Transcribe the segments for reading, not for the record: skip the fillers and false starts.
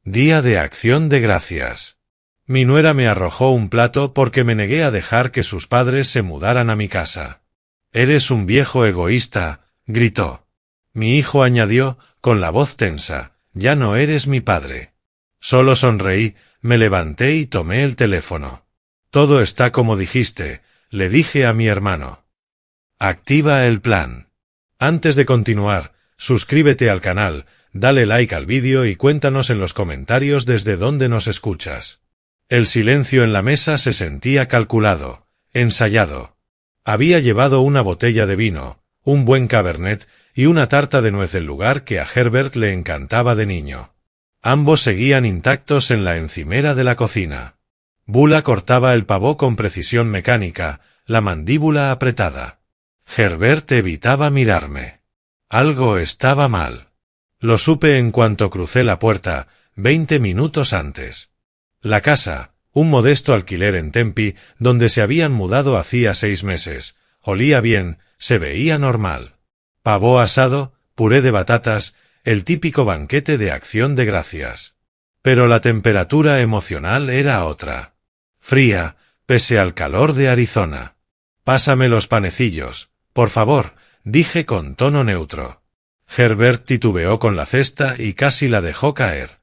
Día de Acción de Gracias. Mi nuera me arrojó un plato porque me negué a dejar que sus padres se mudaran a mi casa. Eres un viejo egoísta, gritó. Mi hijo añadió, con la voz tensa, ya no eres mi padre. Solo sonreí, me levanté y tomé el teléfono. Todo está como dijiste, le dije a mi hermano. Activa el plan. Antes de continuar, suscríbete al canal, dale like al vídeo y cuéntanos en los comentarios desde dónde nos escuchas. El silencio en la mesa se sentía calculado, ensayado. Había llevado una botella de vino, un buen cabernet y una tarta de nuez del lugar que a Herbert le encantaba de niño. Ambos seguían intactos en la encimera de la cocina. Bula cortaba el pavó con precisión mecánica, la mandíbula apretada. Herbert evitaba mirarme. Algo estaba mal. Lo supe en cuanto crucé la puerta, 20 minutos antes. La casa, un modesto alquiler en Tempe, donde se habían mudado hacía 6 meses, olía bien, se veía normal. Pavó asado, puré de batatas, el típico banquete de Acción de Gracias. Pero la temperatura emocional era otra. Fría, pese al calor de Arizona. Pásame los panecillos, por favor, dije con tono neutro. Herbert titubeó con la cesta y casi la dejó caer.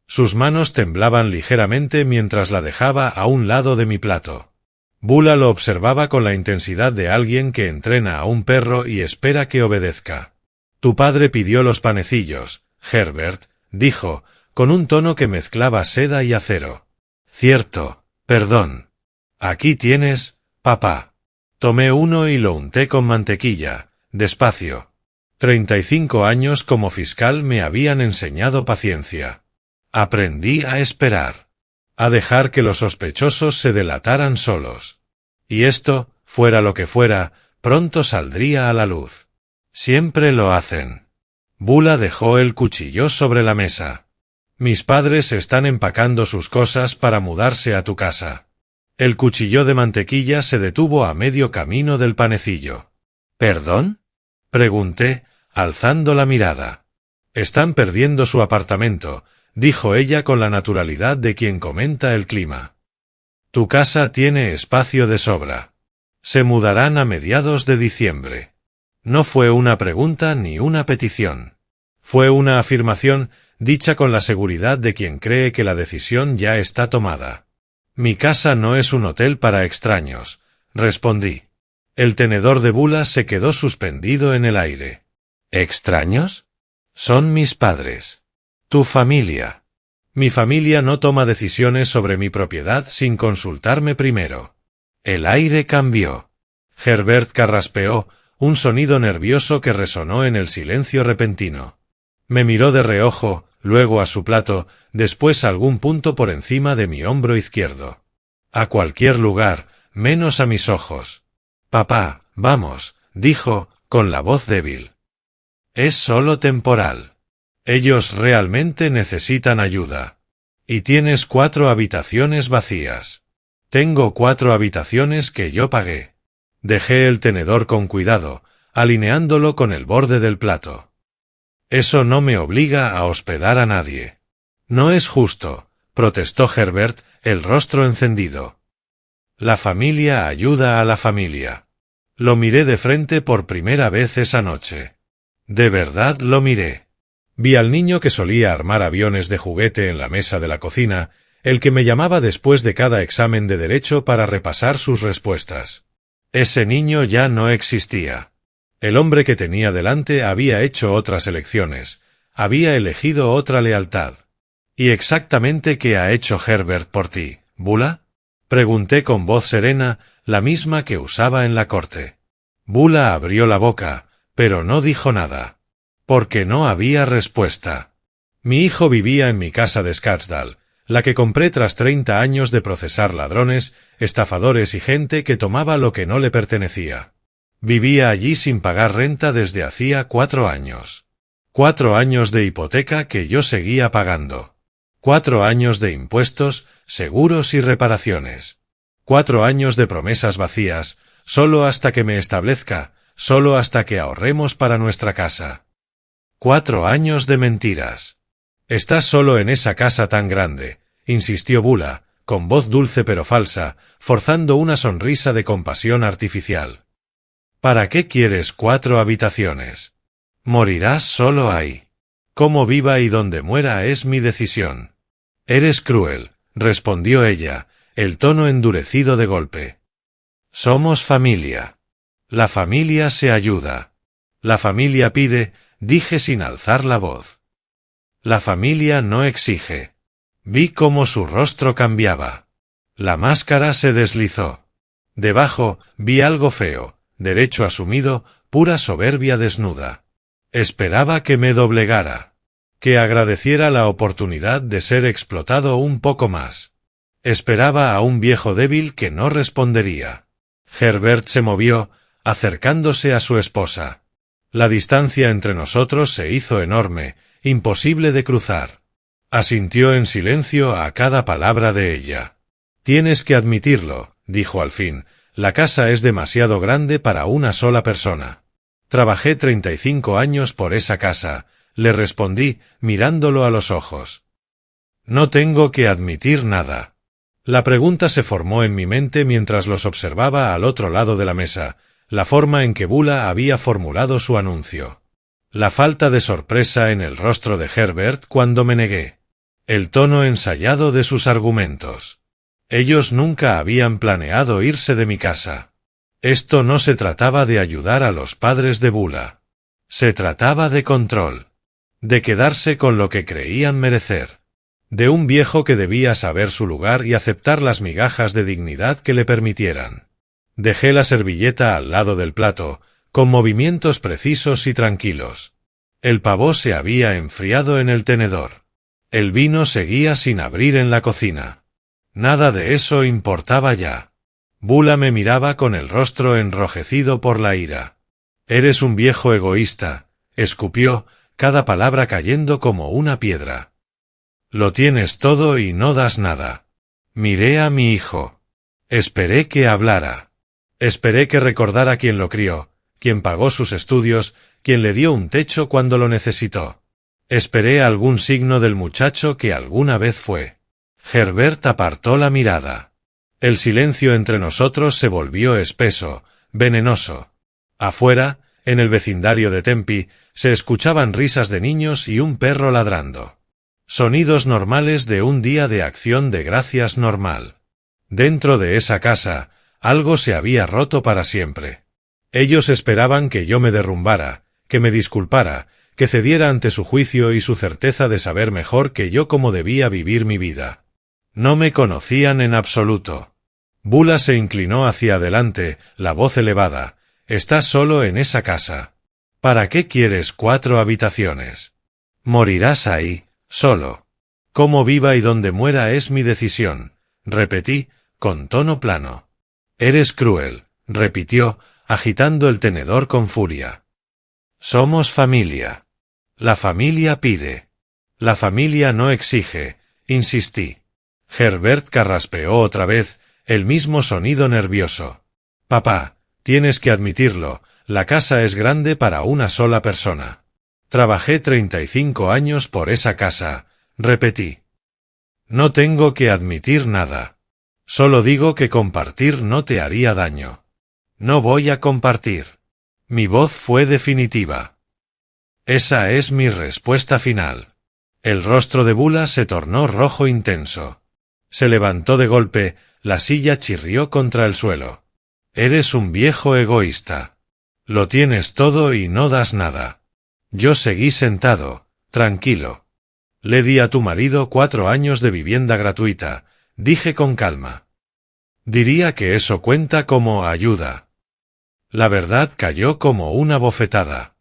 Sus manos temblaban ligeramente mientras la dejaba a un lado de mi plato. Bula lo observaba con la intensidad de alguien que entrena a un perro y espera que obedezca. Tu padre pidió los panecillos, Herbert, dijo, con un tono que mezclaba seda y acero. Cierto, perdón. Aquí tienes, papá. Tomé uno y lo unté con mantequilla, despacio. 35 años como fiscal me habían enseñado paciencia. Aprendí a esperar. A dejar que los sospechosos se delataran solos. Y esto, fuera lo que fuera, pronto saldría a la luz. Siempre lo hacen. Bula dejó el cuchillo sobre la mesa. Mis padres están empacando sus cosas para mudarse a tu casa. El cuchillo de mantequilla se detuvo a medio camino del panecillo. ¿Perdón? Pregunté, alzando la mirada. Están perdiendo su apartamento, dijo ella con la naturalidad de quien comenta el clima. Tu casa tiene espacio de sobra. Se mudarán a mediados de diciembre. No fue una pregunta ni una petición. Fue una afirmación dicha con la seguridad de quien cree que la decisión ya está tomada. Mi casa no es un hotel para extraños, respondí. El tenedor de Bula se quedó suspendido en el aire. ¿Extraños? Son mis padres. Tu familia. Mi familia no toma decisiones sobre mi propiedad sin consultarme primero. El aire cambió. Herbert carraspeó, un sonido nervioso que resonó en el silencio repentino. Me miró de reojo, luego a su plato, después a algún punto por encima de mi hombro izquierdo. A cualquier lugar, menos a mis ojos. Papá, vamos, dijo, con la voz débil. Es solo temporal. Ellos realmente necesitan ayuda. Y tienes 4 habitaciones vacías. Tengo 4 habitaciones que yo pagué. Dejé el tenedor con cuidado, alineándolo con el borde del plato. Eso no me obliga a hospedar a nadie. No es justo, protestó Herbert, el rostro encendido. La familia ayuda a la familia. Lo miré de frente por primera vez esa noche. De verdad lo miré. Vi al niño que solía armar aviones de juguete en la mesa de la cocina, el que me llamaba después de cada examen de derecho para repasar sus respuestas. Ese niño ya no existía. El hombre que tenía delante había hecho otras elecciones, había elegido otra lealtad. ¿Y exactamente qué ha hecho Herbert por ti, Bula? Pregunté con voz serena, la misma que usaba en la corte. Bula abrió la boca, pero no dijo nada. Porque no había respuesta. Mi hijo vivía en mi casa de Scottsdale, la que compré tras 30 años de procesar ladrones, estafadores y gente que tomaba lo que no le pertenecía. Vivía allí sin pagar renta desde hacía 4 años. 4 años de hipoteca que yo seguía pagando. 4 años de impuestos, seguros y reparaciones. 4 años de promesas vacías, solo hasta que me establezca, solo hasta que ahorremos para nuestra casa. 4 años de mentiras. Estás solo en esa casa tan grande, insistió Bula, con voz dulce pero falsa, forzando una sonrisa de compasión artificial. ¿Para qué quieres 4 habitaciones? Morirás solo ahí. Cómo viva y donde muera es mi decisión. Eres cruel, respondió ella, el tono endurecido de golpe. Somos familia. La familia se ayuda. La familia pide, dije sin alzar la voz. La familia no exige. Vi cómo su rostro cambiaba. La máscara se deslizó. Debajo, vi algo feo, derecho asumido, pura soberbia desnuda. Esperaba que me doblegara. Que agradeciera la oportunidad de ser explotado un poco más. Esperaba a un viejo débil que no respondería. Herbert se movió, acercándose a su esposa. La distancia entre nosotros se hizo enorme, imposible de cruzar. Asintió en silencio a cada palabra de ella. Tienes que admitirlo, dijo al fin, la casa es demasiado grande para una sola persona. Trabajé 35 años por esa casa, le respondí, mirándolo a los ojos. No tengo que admitir nada. La pregunta se formó en mi mente mientras los observaba al otro lado de la mesa, la forma en que Bula había formulado su anuncio. La falta de sorpresa en el rostro de Herbert cuando me negué. El tono ensayado de sus argumentos. Ellos nunca habían planeado irse de mi casa. Esto no se trataba de ayudar a los padres de Bula. Se trataba de control. De quedarse con lo que creían merecer. De un viejo que debía saber su lugar y aceptar las migajas de dignidad que le permitieran. Dejé la servilleta al lado del plato, con movimientos precisos y tranquilos. El pavó se había enfriado en el tenedor. El vino seguía sin abrir en la cocina. Nada de eso importaba ya. Bula me miraba con el rostro enrojecido por la ira. Eres un viejo egoísta, escupió, cada palabra cayendo como una piedra. Lo tienes todo y no das nada. Miré a mi hijo. Esperé que hablara. Esperé que recordara quien lo crió, quien pagó sus estudios, quien le dio un techo cuando lo necesitó. Esperé algún signo del muchacho que alguna vez fue. Herbert apartó la mirada. El silencio entre nosotros se volvió espeso, venenoso. Afuera, en el vecindario de Tempe, se escuchaban risas de niños y un perro ladrando. Sonidos normales de un día de acción de gracias normal. Dentro de esa casa, algo se había roto para siempre. Ellos esperaban que yo me derrumbara, que me disculpara, que cediera ante su juicio y su certeza de saber mejor que yo cómo debía vivir mi vida. No me conocían en absoluto. Bula se inclinó hacia adelante, la voz elevada. Estás solo en esa casa. ¿Para qué quieres 4 habitaciones? Morirás ahí, solo. Cómo viva y donde muera es mi decisión, repetí, con tono plano. Eres cruel, repitió, agitando el tenedor con furia. Somos familia. La familia pide. La familia no exige, insistí. Herbert carraspeó otra vez, el mismo sonido nervioso. Papá, tienes que admitirlo, la casa es grande para una sola persona. Trabajé 35 años por esa casa, repetí. No tengo que admitir nada. Solo digo que compartir no te haría daño. No voy a compartir. Mi voz fue definitiva. Esa es mi respuesta final. El rostro de Bula se tornó rojo intenso. Se levantó de golpe, la silla chirrió contra el suelo. Eres un viejo egoísta. Lo tienes todo y no das nada. Yo seguí sentado, tranquilo. Le di a tu marido 4 años de vivienda gratuita, dije con calma. Diría que eso cuenta como ayuda. La verdad cayó como una bofetada.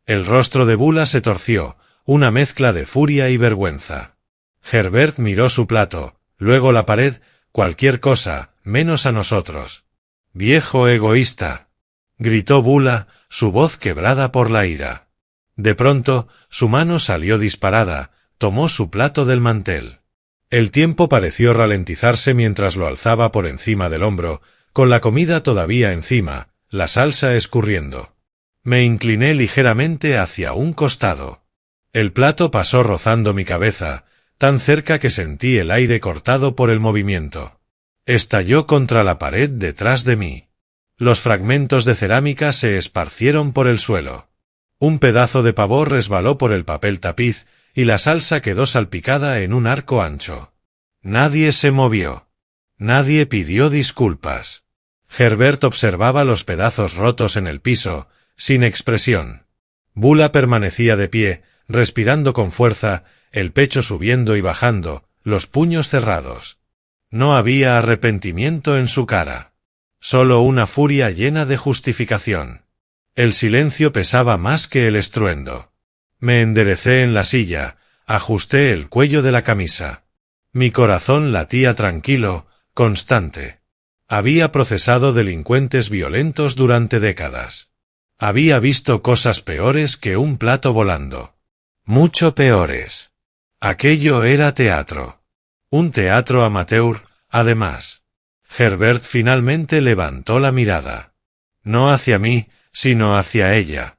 El rostro de Bula se torció, una mezcla de furia y vergüenza. Herbert miró su plato, luego la pared, cualquier cosa, menos a nosotros. Viejo egoísta, gritó Bula, su voz quebrada por la ira. De pronto, su mano salió disparada, tomó su plato del mantel. El tiempo pareció ralentizarse mientras lo alzaba por encima del hombro, con la comida todavía encima, la salsa escurriendo. Me incliné ligeramente hacia un costado. El plato pasó rozando mi cabeza, tan cerca que sentí el aire cortado por el movimiento. Estalló contra la pared detrás de mí. Los fragmentos de cerámica se esparcieron por el suelo. Un pedazo de pavor resbaló por el papel tapiz y la salsa quedó salpicada en un arco ancho. Nadie se movió. Nadie pidió disculpas. Herbert observaba los pedazos rotos en el piso, sin expresión. Bula permanecía de pie, respirando con fuerza, el pecho subiendo y bajando, los puños cerrados. No había arrepentimiento en su cara. Solo una furia llena de justificación. El silencio pesaba más que el estruendo. Me enderecé en la silla, ajusté el cuello de la camisa. Mi corazón latía tranquilo, constante. Había procesado delincuentes violentos durante décadas. Había visto cosas peores que un plato volando. Mucho peores. Aquello era teatro. Un teatro amateur, además. Herbert finalmente levantó la mirada. No hacia mí, sino hacia ella.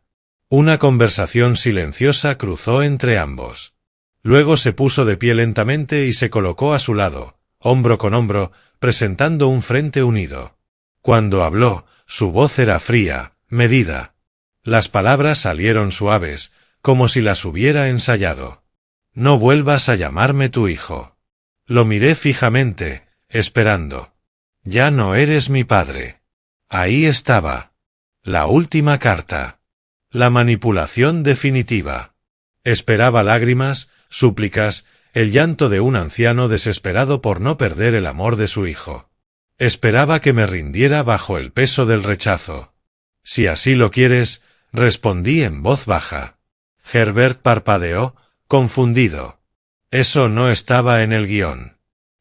Una conversación silenciosa cruzó entre ambos. Luego se puso de pie lentamente y se colocó a su lado, hombro con hombro, presentando un frente unido. Cuando habló, su voz era fría, medida. Las palabras salieron suaves, como si las hubiera ensayado. No vuelvas a llamarme tu hijo. Lo miré fijamente, esperando. Ya no eres mi padre. Ahí estaba. La última carta. La manipulación definitiva. Esperaba lágrimas, súplicas, el llanto de un anciano desesperado por no perder el amor de su hijo. Esperaba que me rindiera bajo el peso del rechazo. Si así lo quieres, respondí en voz baja. Herbert parpadeó, confundido. Eso no estaba en el guión.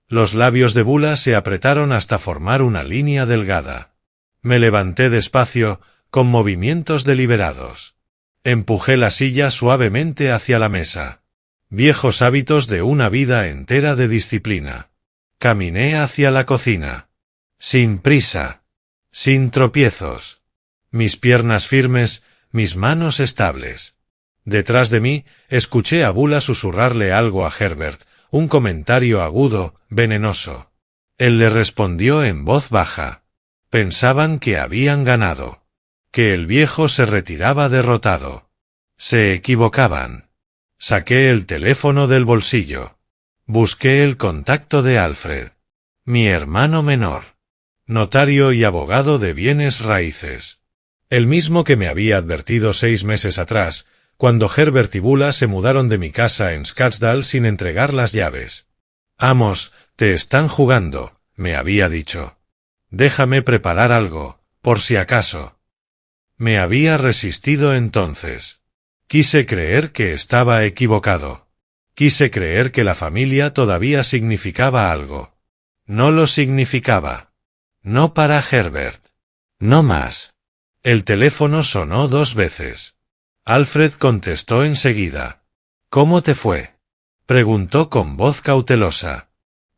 Los labios de Bula se apretaron hasta formar una línea delgada. Me levanté despacio, con movimientos deliberados. Empujé la silla suavemente hacia la mesa. Viejos hábitos de una vida entera de disciplina. Caminé hacia la cocina. Sin prisa. Sin tropiezos. Mis piernas firmes, mis manos estables. Detrás de mí, escuché a Bula susurrarle algo a Herbert, un comentario agudo, venenoso. Él le respondió en voz baja. Pensaban que habían ganado. Que el viejo se retiraba derrotado. Se equivocaban. Saqué el teléfono del bolsillo. Busqué el contacto de Alfred. Mi hermano menor. Notario y abogado de bienes raíces. El mismo que me había advertido 6 meses atrás, cuando Herbert y Bula se mudaron de mi casa en Scottsdale sin entregar las llaves. Amos, te están jugando, me había dicho. Déjame preparar algo, por si acaso. Me había resistido entonces. Quise creer que estaba equivocado. Quise creer que la familia todavía significaba algo. No lo significaba. No para Herbert. No más. El teléfono sonó 2 veces. Alfred contestó enseguida. ¿Cómo te fue? Preguntó con voz cautelosa.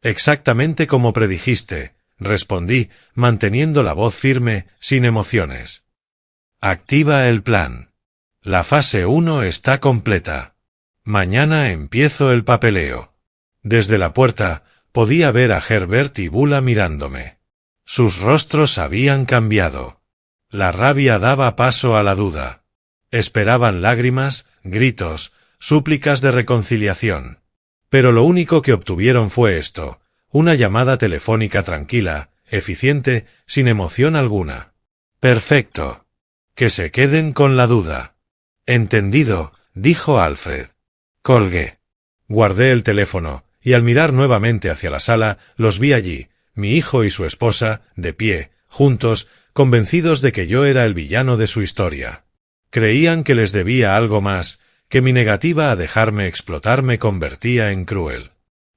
Exactamente como predijiste, respondí, manteniendo la voz firme, sin emociones. Activa el plan. La fase 1 está completa. Mañana empiezo el papeleo. Desde la puerta, podía ver a Herbert y Bula mirándome. Sus rostros habían cambiado. La rabia daba paso a la duda. Esperaban lágrimas, gritos, súplicas de reconciliación. Pero lo único que obtuvieron fue esto, una llamada telefónica tranquila, eficiente, sin emoción alguna. Perfecto. Que se queden con la duda. Entendido, dijo Alfred. Colgué. Guardé el teléfono, y al mirar nuevamente hacia la sala, los vi allí, mi hijo y su esposa, de pie, juntos, convencidos de que yo era el villano de su historia. Creían que les debía algo más, que mi negativa a dejarme explotar me convertía en cruel.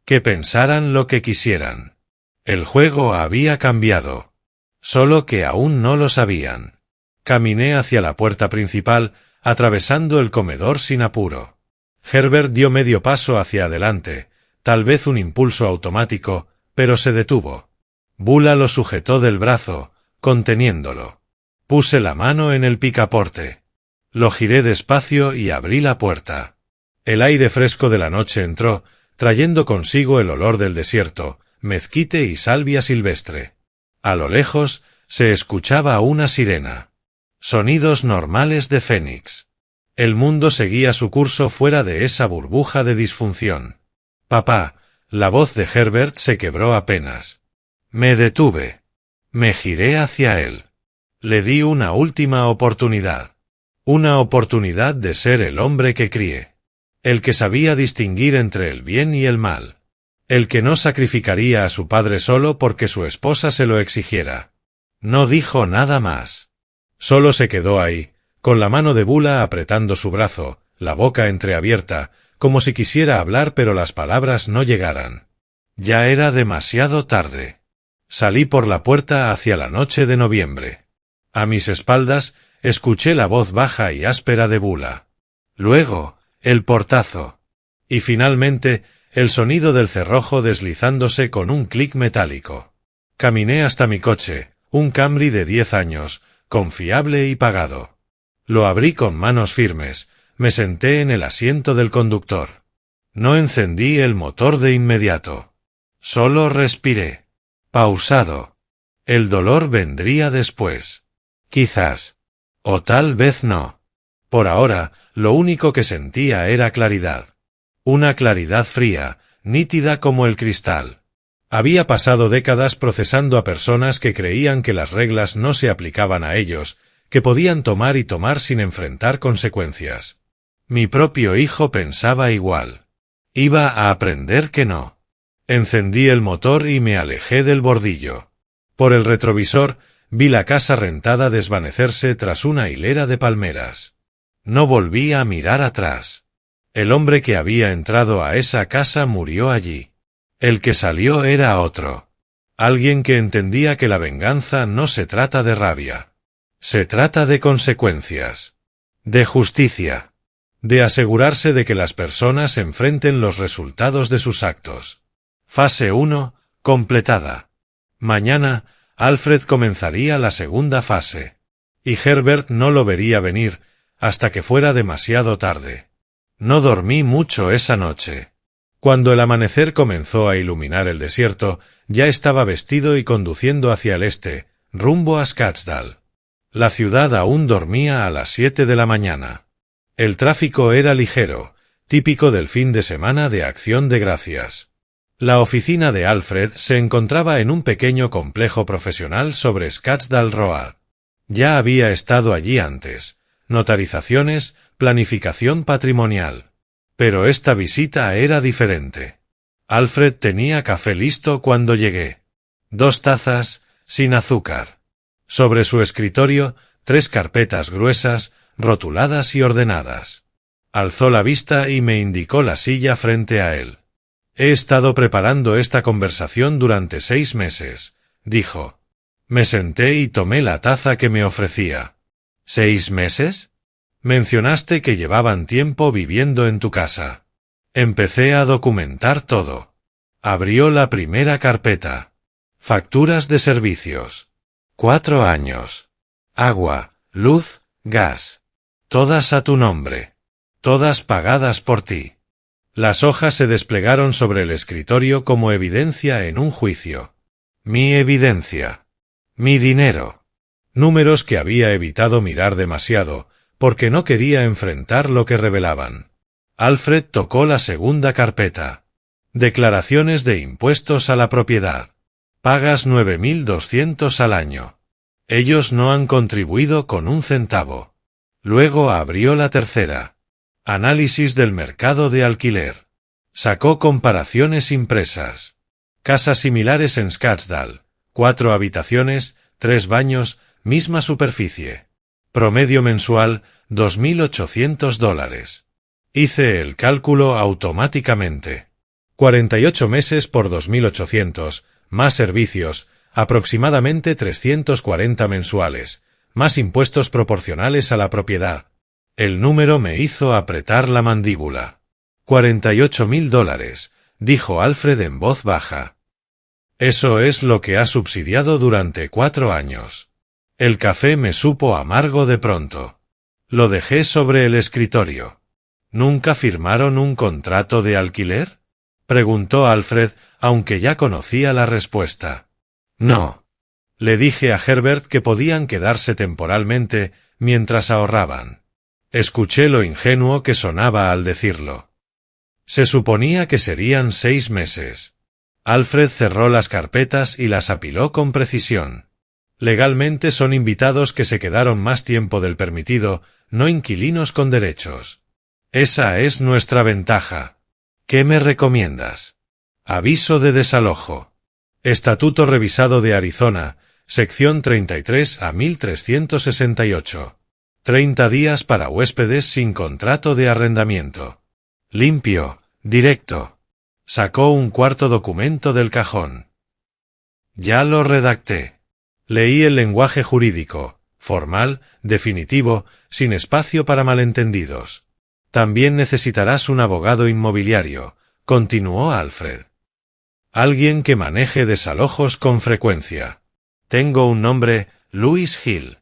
Que pensaran lo que quisieran. El juego había cambiado. Solo que aún no lo sabían. Caminé hacia la puerta principal, atravesando el comedor sin apuro. Herbert dio medio paso hacia adelante, tal vez un impulso automático, pero se detuvo. Bula lo sujetó del brazo, conteniéndolo. Puse la mano en el picaporte. Lo giré despacio y abrí la puerta. El aire fresco de la noche entró, trayendo consigo el olor del desierto, mezquite y salvia silvestre. A lo lejos, se escuchaba una sirena. Sonidos normales de Fénix. El mundo seguía su curso fuera de esa burbuja de disfunción. Papá, la voz de Herbert se quebró apenas. Me detuve. Me giré hacia él. Le di una última oportunidad. Una oportunidad de ser el hombre que crié. El que sabía distinguir entre el bien y el mal. El que no sacrificaría a su padre solo porque su esposa se lo exigiera. No dijo nada más. Solo se quedó ahí, con la mano de Bula apretando su brazo, la boca entreabierta, como si quisiera hablar pero las palabras no llegaran. Ya era demasiado tarde. Salí por la puerta hacia la noche de noviembre. A mis espaldas, escuché la voz baja y áspera de Bula. Luego, el portazo. Y finalmente, el sonido del cerrojo deslizándose con un clic metálico. Caminé hasta mi coche, un Camry de 10 años, confiable y pagado. Lo abrí con manos firmes, me senté en el asiento del conductor. No encendí el motor de inmediato. Solo respiré. Pausado. El dolor vendría después. Quizás. O tal vez no. Por ahora, lo único que sentía era claridad. Una claridad fría, nítida como el cristal. Había pasado décadas procesando a personas que creían que las reglas no se aplicaban a ellos, que podían tomar y tomar sin enfrentar consecuencias. Mi propio hijo pensaba igual. Iba a aprender que no. Encendí el motor y me alejé del bordillo. Por el retrovisor, vi la casa rentada desvanecerse tras una hilera de palmeras. No volví a mirar atrás. El hombre que había entrado a esa casa murió allí. El que salió era otro. Alguien que entendía que la venganza no se trata de rabia. Se trata de consecuencias. De justicia. De asegurarse de que las personas enfrenten los resultados de sus actos. Fase 1, completada. Mañana, Alfred comenzaría la segunda fase. Y Herbert no lo vería venir, hasta que fuera demasiado tarde. No dormí mucho esa noche. Cuando el amanecer comenzó a iluminar el desierto, ya estaba vestido y conduciendo hacia el este, rumbo a Scottsdale. La ciudad aún dormía a las 7 de la mañana. El tráfico era ligero, típico del fin de semana de Acción de Gracias. La oficina de Alfred se encontraba en un pequeño complejo profesional sobre Scottsdale Road. Ya había estado allí antes. Notarizaciones, planificación patrimonial. Pero esta visita era diferente. Alfred tenía café listo cuando llegué. 2 tazas, sin azúcar. Sobre su escritorio, 3 carpetas gruesas, rotuladas y ordenadas. Alzó la vista y me indicó la silla frente a él. He estado preparando esta conversación durante 6 meses, dijo. Me senté y tomé la taza que me ofrecía. ¿6 meses? Mencionaste que llevaban tiempo viviendo en tu casa. Empecé a documentar todo. Abrió la primera carpeta. Facturas de servicios. 4 años. Agua, luz, gas. Todas a tu nombre. Todas pagadas por ti. Las hojas se desplegaron sobre el escritorio como evidencia en un juicio. Mi evidencia. Mi dinero. Números que había evitado mirar demasiado, porque no quería enfrentar lo que revelaban. Alfred tocó la segunda carpeta. Declaraciones de impuestos a la propiedad. Pagas 9.200 al año. Ellos no han contribuido con un centavo. Luego abrió la tercera. Análisis del mercado de alquiler. Sacó comparaciones impresas. Casas similares en Scottsdale. 4 habitaciones, 3 baños, misma superficie. Promedio mensual, $2.800. Hice el cálculo automáticamente. 48 meses por 2.800, más servicios, aproximadamente 340 mensuales, más impuestos proporcionales a la propiedad. El número me hizo apretar la mandíbula. $48.000, dijo Alfred en voz baja. Eso es lo que ha subsidiado durante 4 años. El café me supo amargo de pronto. Lo dejé sobre el escritorio. ¿Nunca firmaron un contrato de alquiler? Preguntó Alfred, aunque ya conocía la respuesta. No. Le dije a Herbert que podían quedarse temporalmente mientras ahorraban. Escuché lo ingenuo que sonaba al decirlo. Se suponía que serían 6 meses. Alfred cerró las carpetas y las apiló con precisión. Legalmente son invitados que se quedaron más tiempo del permitido, no inquilinos con derechos. Esa es nuestra ventaja. ¿Qué me recomiendas? Aviso de desalojo. Estatuto revisado de Arizona, sección 33 a 1368. 30 días para huéspedes sin contrato de arrendamiento. Limpio, directo. Sacó un cuarto documento del cajón. Ya lo redacté. Leí el lenguaje jurídico, formal, definitivo, sin espacio para malentendidos. También necesitarás un abogado inmobiliario, continuó Alfred. Alguien que maneje desalojos con frecuencia. Tengo un nombre, Louis Hill.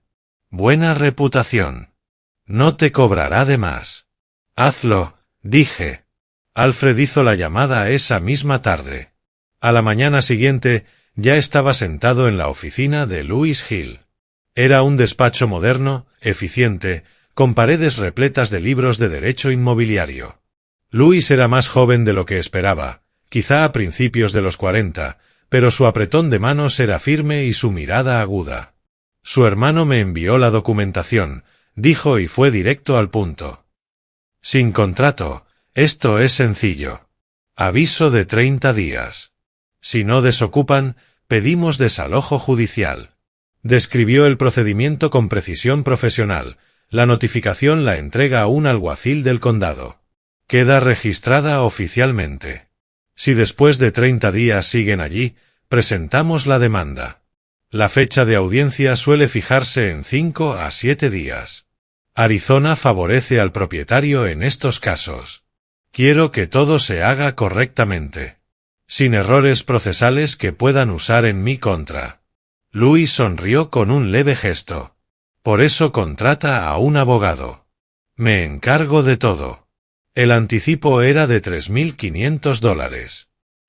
Buena reputación. No te cobrará de más. Hazlo, dije. Alfred hizo la llamada esa misma tarde. A la mañana siguiente, ya estaba sentado en la oficina de Louis Hill. Era un despacho moderno, eficiente, con paredes repletas de libros de derecho inmobiliario. Louis era más joven de lo que esperaba, quizá a principios de los 40, pero su apretón de manos era firme y su mirada aguda. Su hermano me envió la documentación, dijo y fue directo al punto. Sin contrato, esto es sencillo. Aviso de 30 días. Si no desocupan, pedimos desalojo judicial. Describió el procedimiento con precisión profesional. La notificación la entrega a un alguacil del condado. Queda registrada oficialmente. Si después de 30 días siguen allí, presentamos la demanda. La fecha de audiencia suele fijarse en 5 a 7 días. Arizona favorece al propietario en estos casos. Quiero que todo se haga correctamente. Sin errores procesales que puedan usar en mi contra. Louis sonrió con un leve gesto. Por eso contrata a un abogado. Me encargo de todo. El anticipo era de $3.500.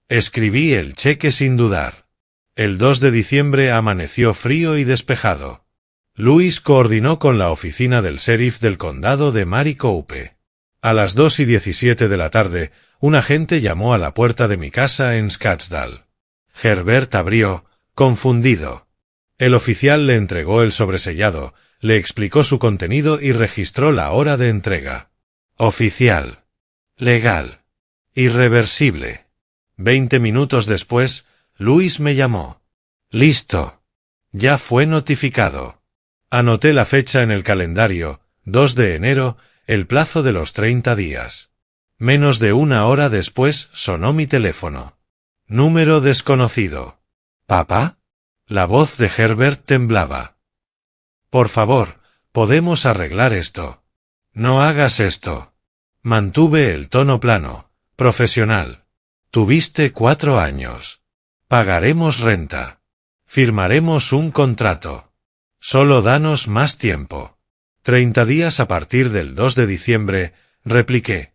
Escribí el cheque sin dudar. El 2 de diciembre amaneció frío y despejado. Louis coordinó con la oficina del sheriff del condado de Maricopa. A las 2:17 de la tarde, un agente llamó a la puerta de mi casa en Scottsdale. Herbert abrió, confundido. El oficial le entregó el sobresellado, le explicó su contenido y registró la hora de entrega. Oficial. Legal. Irreversible. 20 minutos después, Louis me llamó. Listo. Ya fue notificado. Anoté la fecha en el calendario, 2 de enero, el plazo de los 30 días. Menos de una hora después sonó mi teléfono. Número desconocido. ¿Papá? La voz de Herbert temblaba. Por favor, podemos arreglar esto. No hagas esto. Mantuve el tono plano, profesional. Tuviste 4 años. Pagaremos renta. Firmaremos un contrato. Solo danos más tiempo. 30 días a partir del 2 de diciembre, repliqué.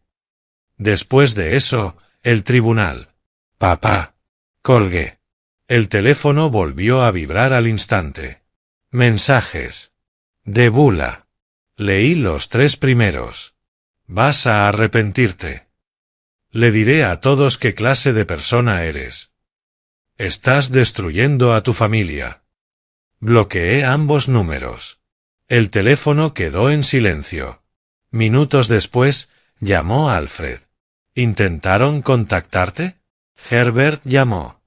Después de eso, el tribunal. Papá. Colgué. El teléfono volvió a vibrar al instante. Mensajes. De Bula. Leí los 3 primeros. Vas a arrepentirte. Le diré a todos qué clase de persona eres. Estás destruyendo a tu familia. Bloqueé ambos números. El teléfono quedó en silencio. Minutos después, llamó Alfred. ¿Intentaron contactarte? Herbert llamó.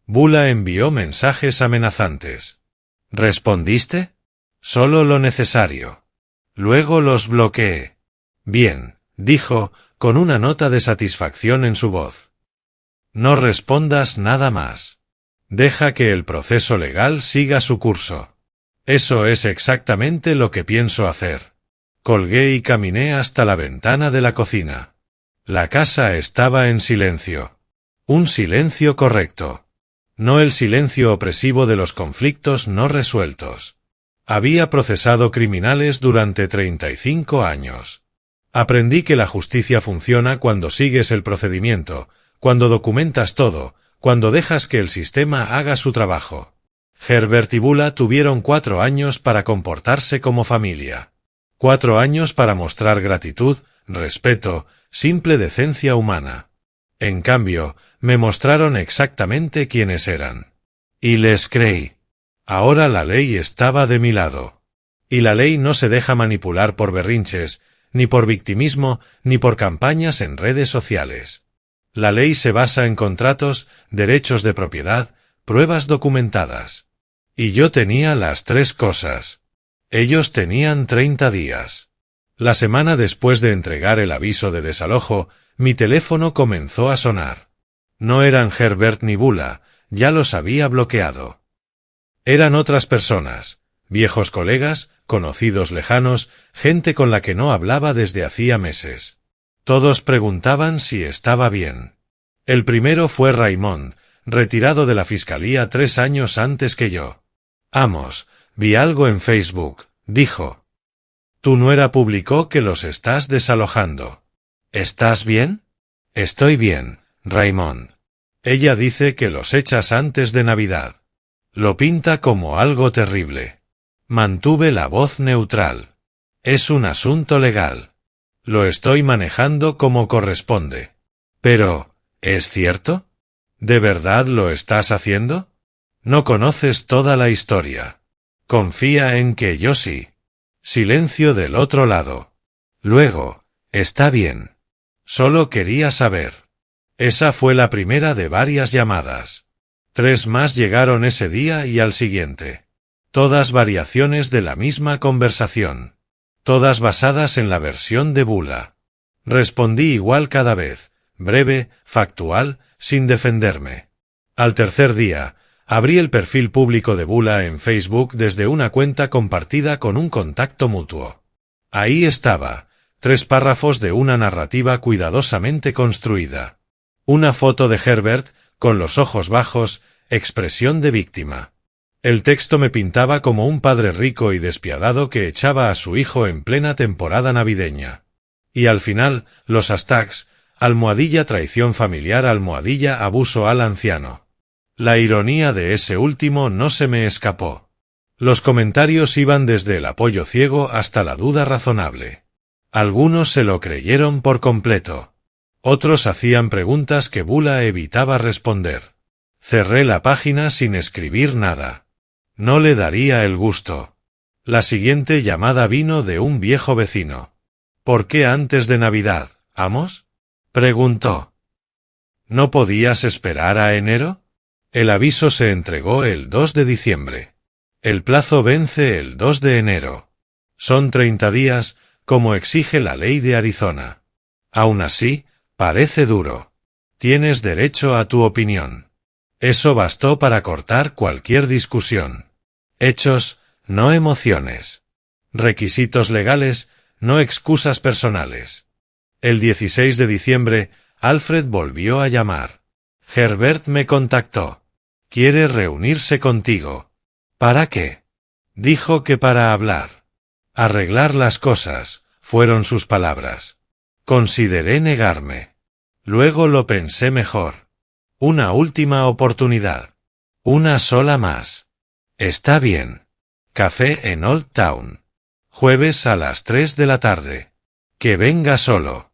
Bula envió mensajes amenazantes. ¿Respondiste? Solo lo necesario. Luego los bloqueé. Bien, dijo, con una nota de satisfacción en su voz. No respondas nada más. Deja que el proceso legal siga su curso. Eso es exactamente lo que pienso hacer. Colgué y caminé hasta la ventana de la cocina. La casa estaba en silencio. Un silencio correcto. No el silencio opresivo de los conflictos no resueltos. Había procesado criminales durante 35 años. Aprendí que la justicia funciona cuando sigues el procedimiento, cuando documentas todo, cuando dejas que el sistema haga su trabajo. Herbert y Bula tuvieron 4 años para comportarse como familia. 4 años para mostrar gratitud, respeto, simple decencia humana. En cambio, me mostraron exactamente quiénes eran. Y les creí. Ahora la ley estaba de mi lado. Y la ley no se deja manipular por berrinches, ni por victimismo, ni por campañas en redes sociales. La ley se basa en contratos, derechos de propiedad, pruebas documentadas. Y yo tenía las 3 cosas. Ellos tenían 30 días. La semana después de entregar el aviso de desalojo, mi teléfono comenzó a sonar. No eran Herbert ni Bula, ya los había bloqueado. Eran otras personas, viejos colegas, conocidos lejanos, gente con la que no hablaba desde hacía meses. Todos preguntaban si estaba bien. El primero fue Raymond, retirado de la fiscalía 3 años antes que yo. Amos, vi algo en Facebook, dijo. Tu nuera publicó que los estás desalojando. ¿Estás bien? Estoy bien, Raymond. Ella dice que los echas antes de Navidad. Lo pinta como algo terrible. Mantuve la voz neutral. Es un asunto legal. Lo estoy manejando como corresponde. Pero, ¿es cierto? ¿De verdad lo estás haciendo? No conoces toda la historia. Confía en que yo sí. Silencio del otro lado. Luego, está bien. Solo quería saber. Esa fue la primera de varias llamadas. 3 más llegaron ese día y al siguiente. Todas variaciones de la misma conversación. Todas basadas en la versión de Bula. Respondí igual cada vez, breve, factual, sin defenderme. Al tercer día, abrí el perfil público de Bula en Facebook desde una cuenta compartida con un contacto mutuo. Ahí estaba, 3 párrafos de una narrativa cuidadosamente construida. Una foto de Herbert, con los ojos bajos, expresión de víctima. El texto me pintaba como un padre rico y despiadado que echaba a su hijo en plena temporada navideña. Y al final, los hashtags, #traición familiar, #abuso al anciano. La ironía de ese último no se me escapó. Los comentarios iban desde el apoyo ciego hasta la duda razonable. Algunos se lo creyeron por completo. Otros hacían preguntas que Bula evitaba responder. Cerré la página sin escribir nada. No le daría el gusto. La siguiente llamada vino de un viejo vecino. ¿Por qué antes de Navidad, Amos? Preguntó. ¿No podías esperar a enero? El aviso se entregó el 2 de diciembre. El plazo vence el 2 de enero. Son 30 días, como exige la ley de Arizona. Aún así, parece duro. Tienes derecho a tu opinión. Eso bastó para cortar cualquier discusión. Hechos, no emociones. Requisitos legales, no excusas personales. El 16 de diciembre, Alfred volvió a llamar. Herbert me contactó. Quiere reunirse contigo. ¿Para qué? Dijo que para hablar. Arreglar las cosas, fueron sus palabras. Consideré negarme. Luego lo pensé mejor. Una última oportunidad. Una sola más. Está bien. Café en Old Town. Jueves a las 3 de la tarde. Que venga solo.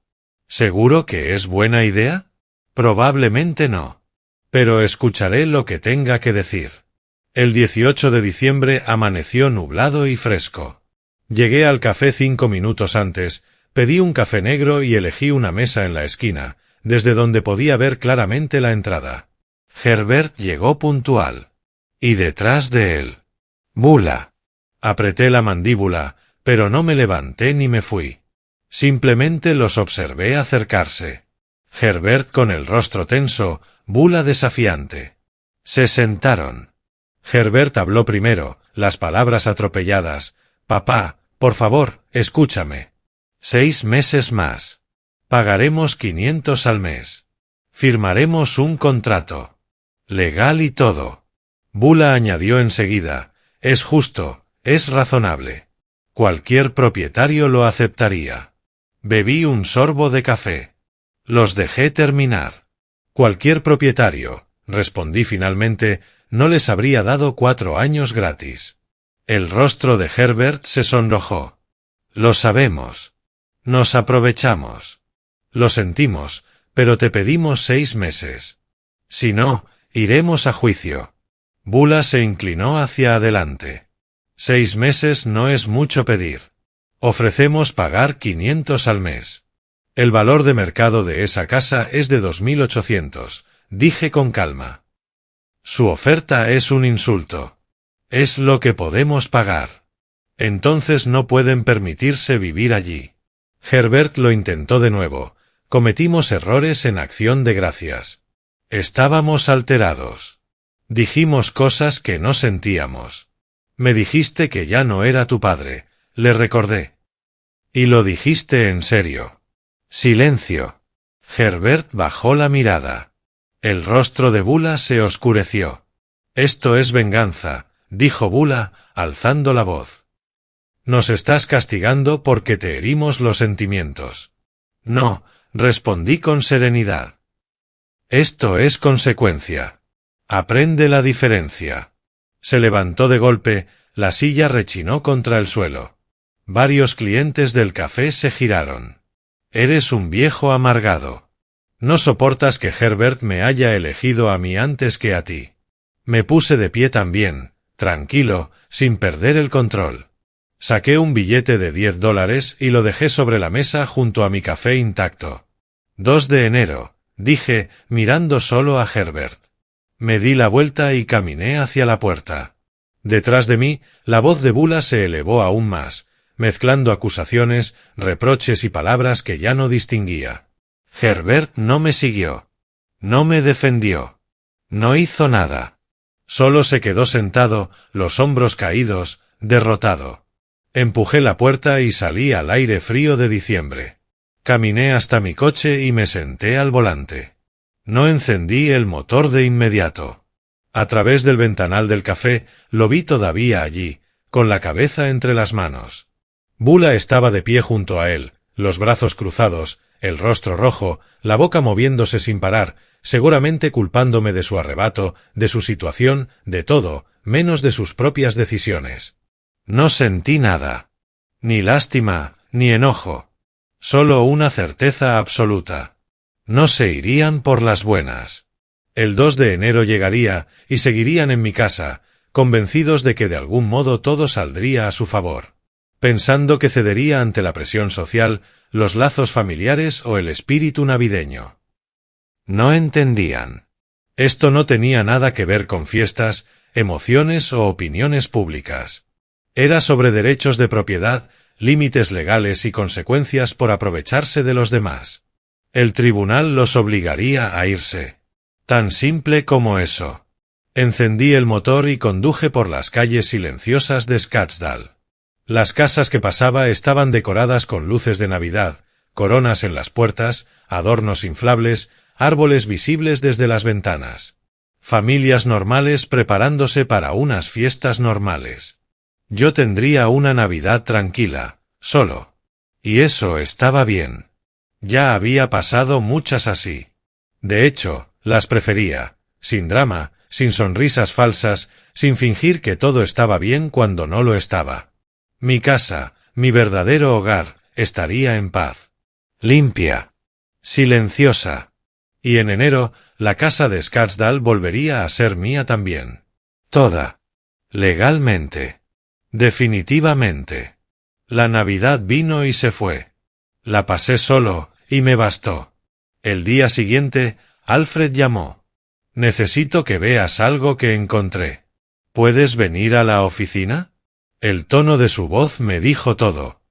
¿Seguro que es buena idea? Probablemente no. Pero escucharé lo que tenga que decir. El 18 de diciembre amaneció nublado y fresco. Llegué al café 5 minutos antes, pedí un café negro y elegí una mesa en la esquina, desde donde podía ver claramente la entrada. Herbert llegó puntual. Y detrás de él, Bula. Apreté la mandíbula, pero no me levanté ni me fui. Simplemente los observé acercarse. Herbert con el rostro tenso, Bula desafiante. Se sentaron. Herbert habló primero, las palabras atropelladas. Papá, por favor, escúchame. 6 meses más. Pagaremos 500 al mes. Firmaremos un contrato. Legal y todo. Bula añadió enseguida, es justo, es razonable. Cualquier propietario lo aceptaría. Bebí un sorbo de café. Los dejé terminar. Cualquier propietario, respondí finalmente, no les habría dado 4 años gratis. El rostro de Herbert se sonrojó. Lo sabemos. Nos aprovechamos. Lo sentimos, pero te pedimos 6 meses. Si no, iremos a juicio. Bula se inclinó hacia adelante. 6 meses no es mucho pedir. Ofrecemos pagar 500 al mes. El valor de mercado de esa casa es de 2.800, dije con calma. Su oferta es un insulto. Es lo que podemos pagar. Entonces no pueden permitirse vivir allí. Herbert lo intentó de nuevo. Cometimos errores en acción de gracias. Estábamos alterados. Dijimos cosas que no sentíamos. Me dijiste que ya no era tu padre, le recordé. Y lo dijiste en serio. Silencio. Herbert bajó la mirada. El rostro de Bula se oscureció. Esto es venganza, dijo Bula, alzando la voz. Nos estás castigando porque te herimos los sentimientos. No, respondí con serenidad. Esto es consecuencia. Aprende la diferencia. Se levantó de golpe, la silla rechinó contra el suelo. Varios clientes del café se giraron. Eres un viejo amargado. No soportas que Herbert me haya elegido a mí antes que a ti. Me puse de pie también, tranquilo, sin perder el control. Saqué un billete de $10 y lo dejé sobre la mesa junto a mi café intacto. 2 de enero, dije, mirando solo a Herbert. Me di la vuelta y caminé hacia la puerta. Detrás de mí, la voz de Bula se elevó aún más, mezclando acusaciones, reproches y palabras que ya no distinguía. Herbert no me siguió. No me defendió. No hizo nada. Solo se quedó sentado, los hombros caídos, derrotado. Empujé la puerta y salí al aire frío de diciembre. Caminé hasta mi coche y me senté al volante. No encendí el motor de inmediato. A través del ventanal del café lo vi todavía allí, con la cabeza entre las manos. Bula estaba de pie junto a él, los brazos cruzados, el rostro rojo, la boca moviéndose sin parar, seguramente culpándome de su arrebato, de su situación, de todo, menos de sus propias decisiones. No sentí nada. Ni lástima, ni enojo. Solo una certeza absoluta. No se irían por las buenas. El 2 de enero llegaría, y seguirían en mi casa, convencidos de que de algún modo todo saldría a su favor. Pensando que cedería ante la presión social, los lazos familiares o el espíritu navideño. No entendían. Esto no tenía nada que ver con fiestas, emociones o opiniones públicas. Era sobre derechos de propiedad, límites legales y consecuencias por aprovecharse de los demás. El tribunal los obligaría a irse. Tan simple como eso. Encendí el motor y conduje por las calles silenciosas de Scottsdale. Las casas que pasaba estaban decoradas con luces de Navidad, coronas en las puertas, adornos inflables, árboles visibles desde las ventanas. Familias normales preparándose para unas fiestas normales. Yo tendría una Navidad tranquila, solo. Y eso estaba bien. Ya había pasado muchas así. De hecho, las prefería, sin drama, sin sonrisas falsas, sin fingir que todo estaba bien cuando no lo estaba. Mi casa, mi verdadero hogar, estaría en paz. Limpia. Silenciosa. Y en enero, la casa de Scottsdale volvería a ser mía también. Toda. Legalmente. Definitivamente. La Navidad vino y se fue. La pasé solo, y me bastó. El día siguiente, Alfred llamó. Necesito que veas algo que encontré. ¿Puedes venir a la oficina? El tono de su voz me dijo todo.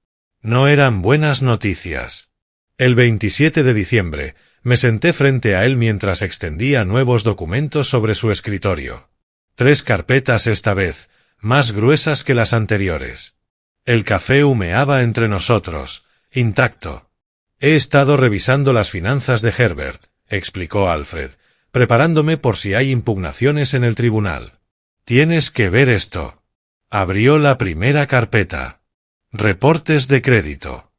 No eran buenas noticias. El 27 de diciembre, me senté frente a él mientras extendía nuevos documentos sobre su escritorio. 3 carpetas esta vez, más gruesas que las anteriores. El café humeaba entre nosotros, intacto. He estado revisando las finanzas de Herbert, explicó Alfred, preparándome por si hay impugnaciones en el tribunal. Tienes que ver esto. Abrió la primera carpeta. Reportes de crédito.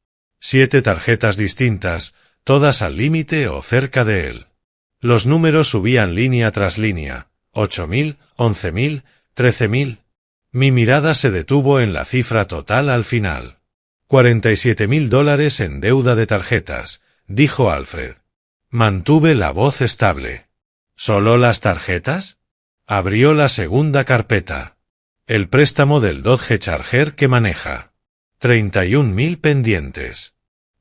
7 tarjetas distintas, todas al límite o cerca de él. Los números subían línea tras línea, 8.000, 11.000, 13.000. Mi mirada se detuvo en la cifra total al final. $47.000 en deuda de tarjetas, dijo Alfred. Mantuve la voz estable. ¿Solo las tarjetas? Abrió la segunda carpeta. El préstamo del Dodge Charger que maneja. 31.000 pendientes.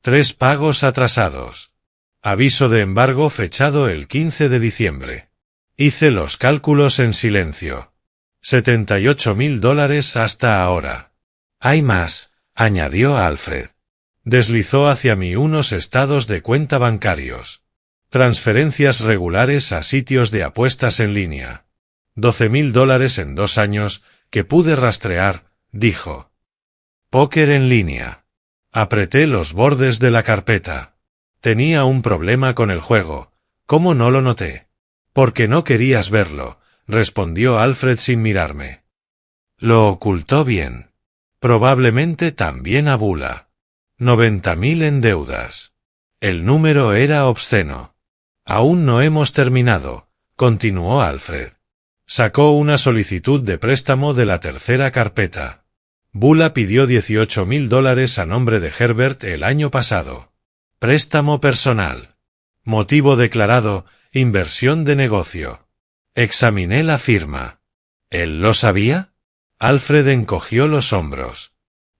3 pagos atrasados. Aviso de embargo fechado el 15 de diciembre. Hice los cálculos en silencio. $78.000 hasta ahora. Hay más, añadió Alfred. Deslizó hacia mí unos estados de cuenta bancarios. Transferencias regulares a sitios de apuestas en línea. $12.000 en 2 años, que pude rastrear, dijo. Póker en línea. Apreté los bordes de la carpeta. Tenía un problema con el juego. ¿Cómo no lo noté? Porque no querías verlo, respondió Alfred sin mirarme. Lo ocultó bien. Probablemente también a Bula. 90.000 en deudas. El número era obsceno. Aún no hemos terminado, continuó Alfred. Sacó una solicitud de préstamo de la tercera carpeta. Bula pidió $18.000 a nombre de Herbert el año pasado. Préstamo personal. Motivo declarado, inversión de negocio. Examiné la firma. ¿Él lo sabía? Alfred encogió los hombros.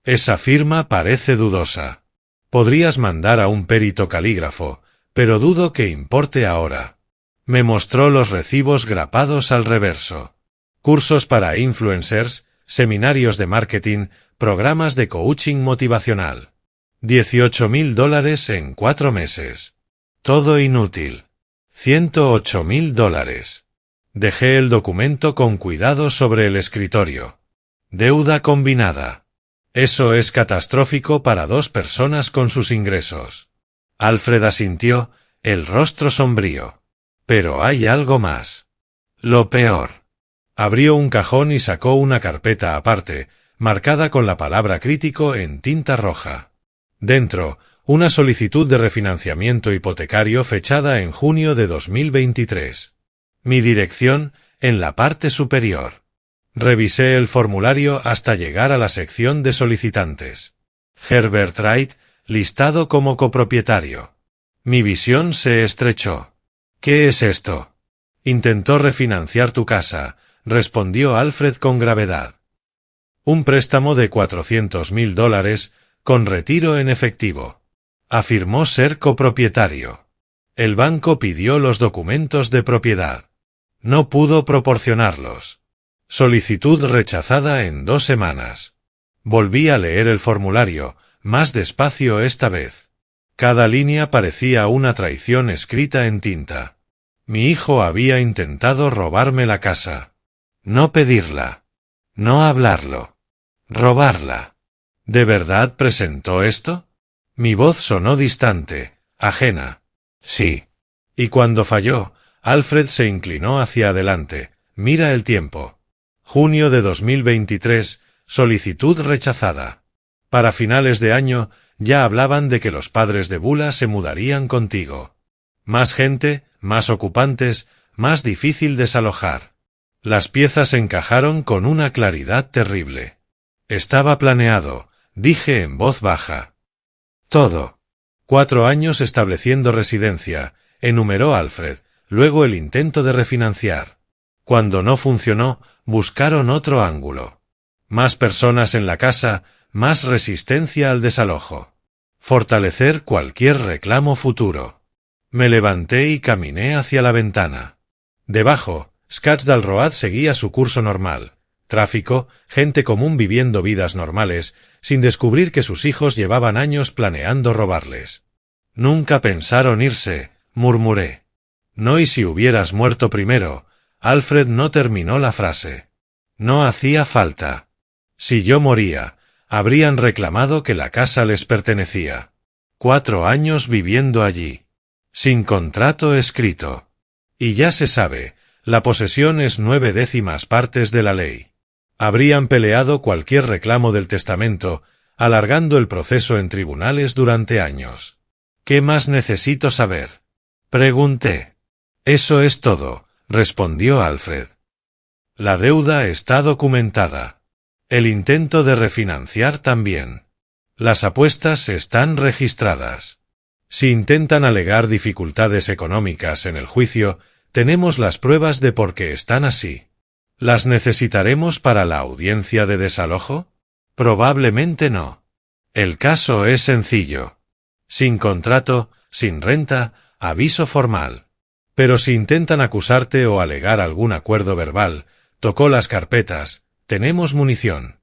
Esa firma parece dudosa. Podrías mandar a un perito calígrafo, pero dudo que importe ahora. Me mostró los recibos grapados al reverso. Cursos para influencers, seminarios de marketing, programas de coaching motivacional. $18.000 en 4 meses. Todo inútil. $108.000. Dejé el documento con cuidado sobre el escritorio. Deuda combinada. Eso es catastrófico para 2 personas con sus ingresos. Alfred asintió, el rostro sombrío. Pero hay algo más. Lo peor. Abrió un cajón y sacó una carpeta aparte, marcada con la palabra crítico en tinta roja. Dentro, una solicitud de refinanciamiento hipotecario fechada en junio de 2023. Mi dirección, en la parte superior. Revisé el formulario hasta llegar a la sección de solicitantes. Herbert Wright, listado como copropietario. Mi visión se estrechó. ¿Qué es esto? Intentó refinanciar tu casa, respondió Alfred con gravedad. Un préstamo de $400.000, con retiro en efectivo. Afirmó ser copropietario. El banco pidió los documentos de propiedad. No pudo proporcionarlos. Solicitud rechazada en 2 semanas. Volví a leer el formulario, más despacio esta vez. Cada línea parecía una traición escrita en tinta. Mi hijo había intentado robarme la casa. No pedirla. No hablarlo. Robarla. ¿De verdad presentó esto? Mi voz sonó distante, ajena. Sí. Y cuando falló, Alfred se inclinó hacia adelante. Mira el tiempo. Junio de 2023, solicitud rechazada. Para finales de año, ya hablaban de que los padres de Bula se mudarían contigo. Más gente, más ocupantes, más difícil desalojar. Las piezas encajaron con una claridad terrible. Estaba planeado, dije en voz baja. Todo. 4 años estableciendo residencia, enumeró Alfred, luego el intento de refinanciar. Cuando no funcionó, buscaron otro ángulo. Más personas en la casa, más resistencia al desalojo. Fortalecer cualquier reclamo futuro. Me levanté y caminé hacia la ventana. Debajo, Scottsdale Road seguía su curso normal. Tráfico, gente común viviendo vidas normales, sin descubrir que sus hijos llevaban años planeando robarles. Nunca pensaron irse, murmuré. No, y si hubieras muerto primero. Alfred no terminó la frase. No hacía falta. Si yo moría, habrían reclamado que la casa les pertenecía. 4 años viviendo allí. Sin contrato escrito. Y ya se sabe, la posesión es 9/10 partes de la ley. Habrían peleado cualquier reclamo del testamento, alargando el proceso en tribunales durante años. ¿Qué más necesito saber?, pregunté. Eso es todo, respondió Alfred. La deuda está documentada. El intento de refinanciar también. Las apuestas están registradas. Si intentan alegar dificultades económicas en el juicio, tenemos las pruebas de por qué están así. ¿Las necesitaremos para la audiencia de desalojo? Probablemente no. El caso es sencillo. Sin contrato, sin renta, aviso formal. Pero si intentan acusarte o alegar algún acuerdo verbal, tocó las carpetas, tenemos munición.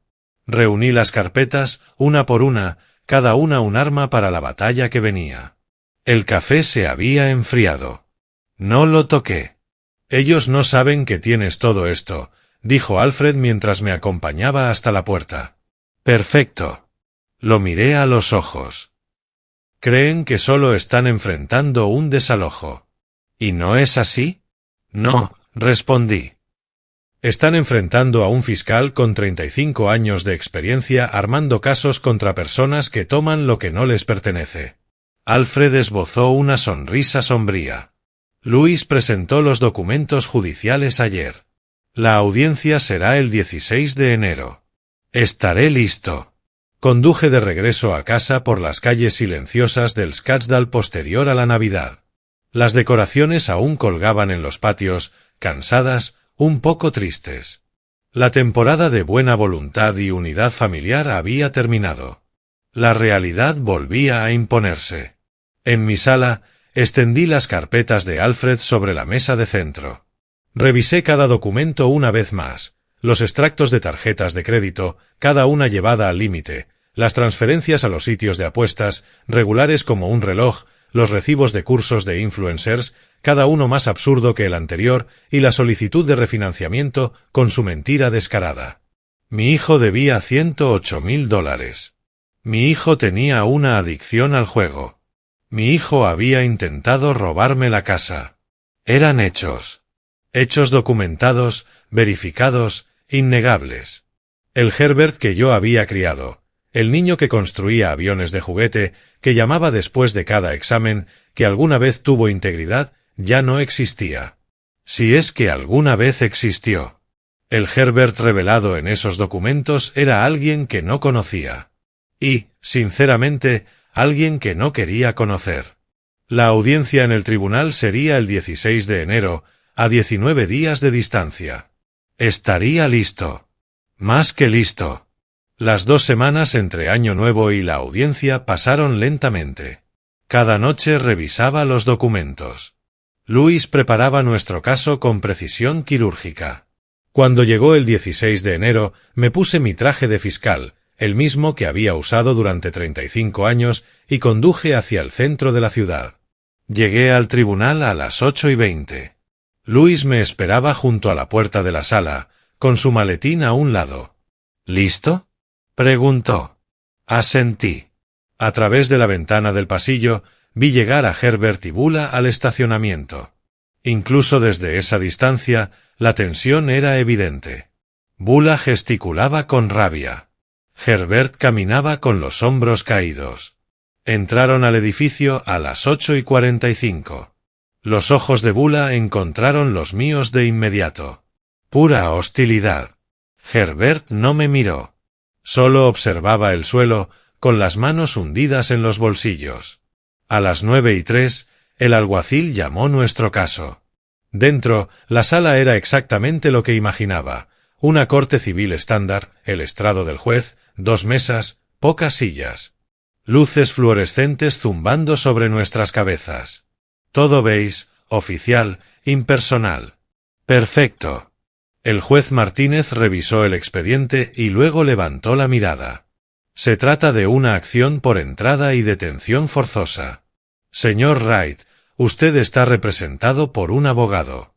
Reuní las carpetas, una por una, cada una un arma para la batalla que venía. El café se había enfriado. No lo toqué. Ellos no saben que tienes todo esto, dijo Alfred mientras me acompañaba hasta la puerta. Perfecto. Lo miré a los ojos. Creen que solo están enfrentando un desalojo. ¿Y no es así? No, respondí. Están enfrentando a un fiscal con 35 años de experiencia armando casos contra personas que toman lo que no les pertenece. Alfred esbozó una sonrisa sombría. Luis presentó los documentos judiciales ayer. La audiencia será el 16 de enero. Estaré listo. Conduje de regreso a casa por las calles silenciosas del Scottsdale posterior a la Navidad. Las decoraciones aún colgaban en los patios, cansadas, un poco tristes. La temporada de buena voluntad y unidad familiar había terminado. La realidad volvía a imponerse. En mi sala, extendí las carpetas de Alfred sobre la mesa de centro. Revisé cada documento una vez más, los extractos de tarjetas de crédito, cada una llevada al límite, las transferencias a los sitios de apuestas, regulares como un reloj, los recibos de cursos de influencers, cada uno más absurdo que el anterior, y la solicitud de refinanciamiento con su mentira descarada. Mi hijo debía $108,000. Mi hijo tenía una adicción al juego. Mi hijo había intentado robarme la casa. Eran hechos. Hechos documentados, verificados, innegables. El Herbert que yo había criado, el niño que construía aviones de juguete, que llamaba después de cada examen, que alguna vez tuvo integridad, ya no existía. Si es que alguna vez existió. El Herbert revelado en esos documentos era alguien que no conocía. Y, sinceramente, alguien que no quería conocer. La audiencia en el tribunal sería el 16 de enero, a 19 días de distancia. Estaría listo. Más que listo. Las 2 semanas entre Año Nuevo y la audiencia pasaron lentamente. Cada noche revisaba los documentos. Luis preparaba nuestro caso con precisión quirúrgica. Cuando llegó el 16 de enero, me puse mi traje de fiscal, el mismo que había usado durante 35 años, y conduje hacia el centro de la ciudad. Llegué al tribunal a las 8:20. Luis me esperaba junto a la puerta de la sala, con su maletín a un lado. ¿Listo?, preguntó. Asentí. A través de la ventana del pasillo, vi llegar a Herbert y Bula al estacionamiento. Incluso desde esa distancia, la tensión era evidente. Bula gesticulaba con rabia. Herbert caminaba con los hombros caídos. Entraron al edificio a las 8:45. Los ojos de Bula encontraron los míos de inmediato. Pura hostilidad. Herbert no me miró. Solo observaba el suelo, con las manos hundidas en los bolsillos. A las 9:03, el alguacil llamó nuestro caso. Dentro, la sala era exactamente lo que imaginaba. Una corte civil estándar, el estrado del juez, 2 mesas, pocas sillas. Luces fluorescentes zumbando sobre nuestras cabezas. Todo beige, oficial, impersonal. Perfecto. El juez Martínez revisó el expediente y luego levantó la mirada. Se trata de una acción por entrada y detención forzosa. Señor Wright, usted está representado por un abogado.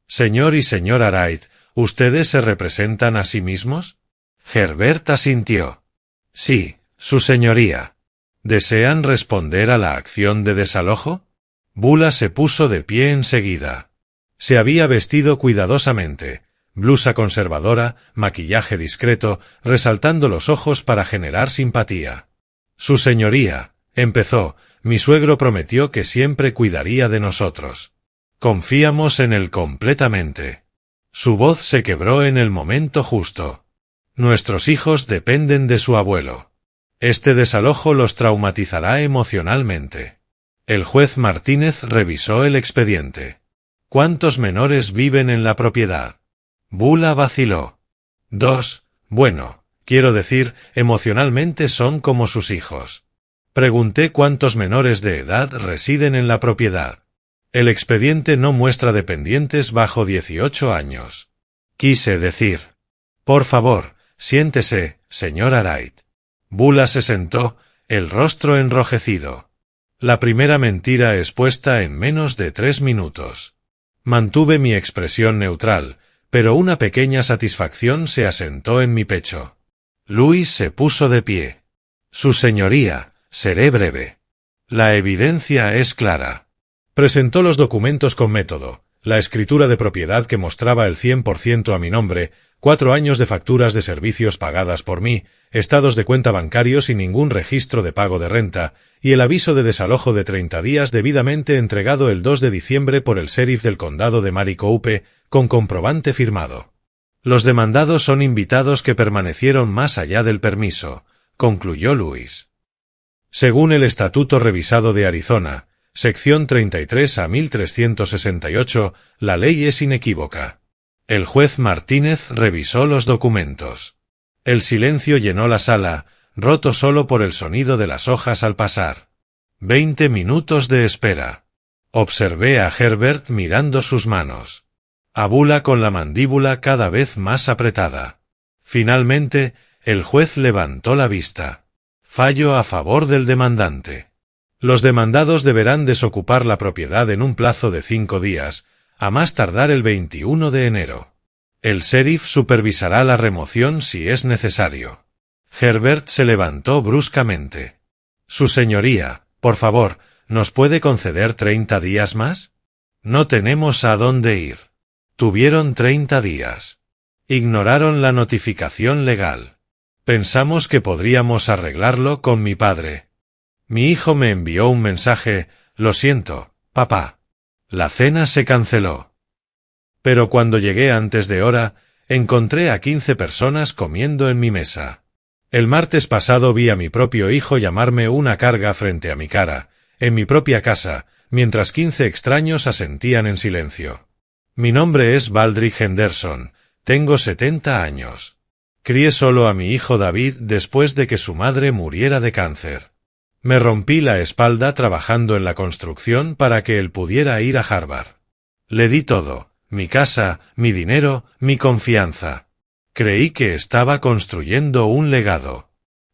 Señor y señora Wright, ¿ustedes se representan a sí mismos? Herbert asintió. Sí, su señoría. ¿Desean responder a la acción de desalojo? Bula se puso de pie enseguida. Se había vestido cuidadosamente, blusa conservadora, maquillaje discreto, resaltando los ojos para generar simpatía. Su señoría, empezó, mi suegro prometió que siempre cuidaría de nosotros. Confiamos en él completamente. Su voz se quebró en el momento justo. Nuestros hijos dependen de su abuelo. Este desalojo los traumatizará emocionalmente. El juez Martínez revisó el expediente. ¿Cuántos menores viven en la propiedad? Bula vaciló. 2. Bueno, quiero decir, emocionalmente son como sus hijos. Pregunté cuántos menores de edad residen en la propiedad. El expediente no muestra dependientes bajo 18 años. Quise decir. Por favor, siéntese, señor Wright. Bula se sentó, el rostro enrojecido. La primera mentira expuesta en menos de 3 minutos. Mantuve mi expresión neutral, pero una pequeña satisfacción se asentó en mi pecho. Luis se puso de pie. Su señoría, seré breve. La evidencia es clara. Presentó los documentos con método, la escritura de propiedad que mostraba el 100% a mi nombre, 4 años de facturas de servicios pagadas por mí, estados de cuenta bancarios y ningún registro de pago de renta, y el aviso de desalojo de 30 días debidamente entregado el 2 de diciembre por el sheriff del condado de Maricopa, con comprobante firmado. Los demandados son invitados que permanecieron más allá del permiso, concluyó Luis. Según el Estatuto Revisado de Arizona, sección 33 a 1368, la ley es inequívoca. El juez Martínez revisó los documentos. El silencio llenó la sala, roto solo por el sonido de las hojas al pasar. 20 minutos de espera. Observé a Herbert mirando sus manos. A Bula con la mandíbula cada vez más apretada. Finalmente, el juez levantó la vista. Fallo a favor del demandante. Los demandados deberán desocupar la propiedad en un plazo de 5 días, a más tardar el 21 de enero. El sheriff supervisará la remoción si es necesario. Herbert se levantó bruscamente. Su señoría, por favor, ¿nos puede conceder 30 días más? No tenemos a dónde ir. Tuvieron 30 días. Ignoraron la notificación legal. Pensamos que podríamos arreglarlo con mi padre. Mi hijo me envió un mensaje, lo siento, papá. La cena se canceló. Pero cuando llegué antes de hora, encontré a 15 personas comiendo en mi mesa. El martes pasado vi a mi propio hijo llamarme una carga frente a mi cara, en mi propia casa, mientras 15 extraños asentían en silencio. Mi nombre es Baldrick Henderson, tengo 70 años. Crié solo a mi hijo David después de que su madre muriera de cáncer. Me rompí la espalda trabajando en la construcción para que él pudiera ir a Harvard. Le di todo, mi casa, mi dinero, mi confianza. Creí que estaba construyendo un legado.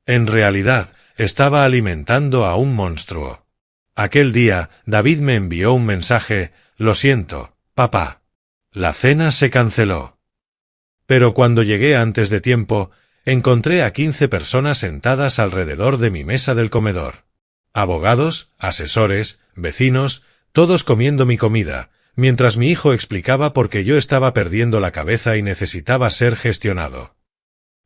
En realidad, estaba alimentando a un monstruo. Aquel día, David me envió un mensaje, lo siento, papá. La cena se canceló. Pero cuando llegué antes de tiempo, encontré a 15 personas sentadas alrededor de mi mesa del comedor. Abogados, asesores, vecinos, todos comiendo mi comida, mientras mi hijo explicaba por qué yo estaba perdiendo la cabeza y necesitaba ser gestionado.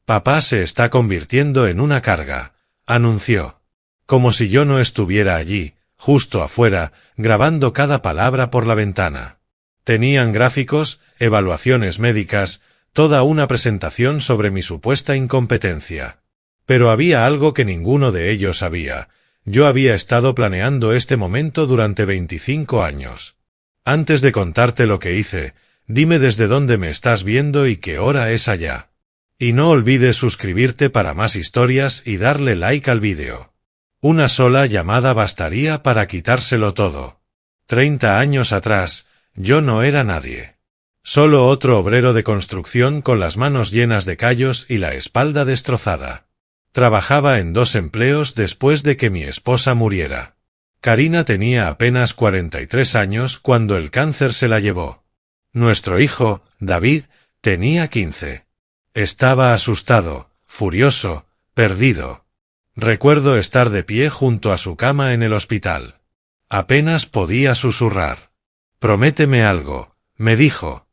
Papá se está convirtiendo en una carga, anunció. Como si yo no estuviera allí, justo afuera, grabando cada palabra por la ventana. Tenían gráficos, evaluaciones médicas, toda una presentación sobre mi supuesta incompetencia. Pero había algo que ninguno de ellos sabía. Yo había estado planeando este momento durante 25 años. Antes de contarte lo que hice, dime desde dónde me estás viendo y qué hora es allá. Y no olvides suscribirte para más historias y darle like al vídeo. Una sola llamada bastaría para quitárselo todo. 30 años atrás, yo no era nadie. Solo otro obrero de construcción con las manos llenas de callos y la espalda destrozada. Trabajaba en 2 empleos después de que mi esposa muriera. Karina tenía apenas 43 años cuando el cáncer se la llevó. Nuestro hijo, David, tenía 15. Estaba asustado, furioso, perdido. Recuerdo estar de pie junto a su cama en el hospital. Apenas podía susurrar. «Prométeme algo», me dijo.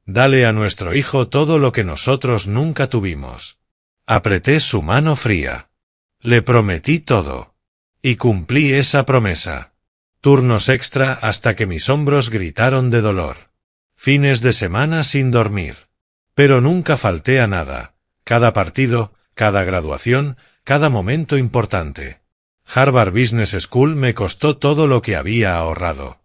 Dale a nuestro hijo todo lo que nosotros nunca tuvimos. Apreté su mano fría. Le prometí todo. Y cumplí esa promesa. Turnos extra hasta que mis hombros gritaron de dolor. Fines de semana sin dormir. Pero nunca falté a nada. Cada partido, cada graduación, cada momento importante. Harvard Business School me costó todo lo que había ahorrado.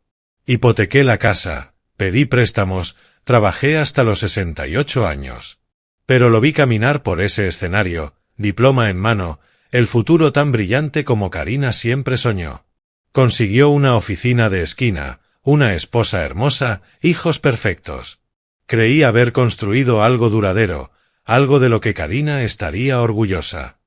Hipotequé la casa, pedí préstamos, trabajé hasta los 68 años. Pero lo vi caminar por ese escenario, diploma en mano, el futuro tan brillante como Karina siempre soñó. Consiguió una oficina de esquina, una esposa hermosa, hijos perfectos. Creí haber construido algo duradero, algo de lo que Karina estaría orgullosa.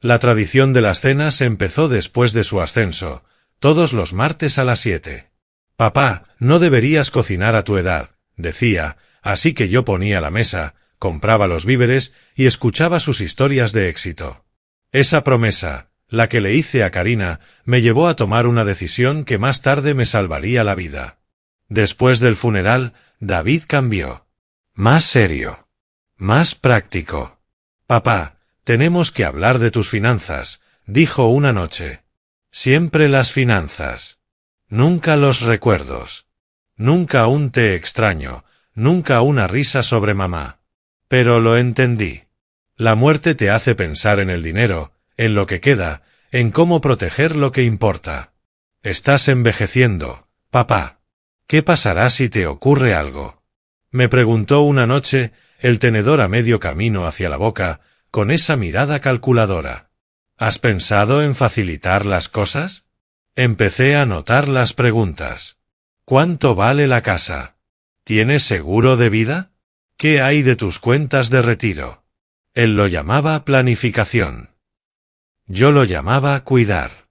La tradición de las cenas empezó después de su ascenso, todos los martes a las 7. Papá, no deberías cocinar a tu edad, decía, así que yo ponía la mesa, compraba los víveres y escuchaba sus historias de éxito. Esa promesa, la que le hice a Karina, me llevó a tomar una decisión que más tarde me salvaría la vida. Después del funeral, David cambió. Más serio. Más práctico. Papá, tenemos que hablar de tus finanzas, dijo una noche. Siempre las finanzas. Nunca los recuerdos. Nunca un té extraño, nunca una risa sobre mamá. Pero lo entendí. La muerte te hace pensar en el dinero, en lo que queda, en cómo proteger lo que importa. Estás envejeciendo, papá. ¿Qué pasará si te ocurre algo? Me preguntó una noche, el tenedor a medio camino hacia la boca, con esa mirada calculadora. ¿Has pensado en facilitar las cosas? Empecé a notar las preguntas. ¿Cuánto vale la casa? ¿Tienes seguro de vida? ¿Qué hay de tus cuentas de retiro? Él lo llamaba planificación. Yo lo llamaba cuidar.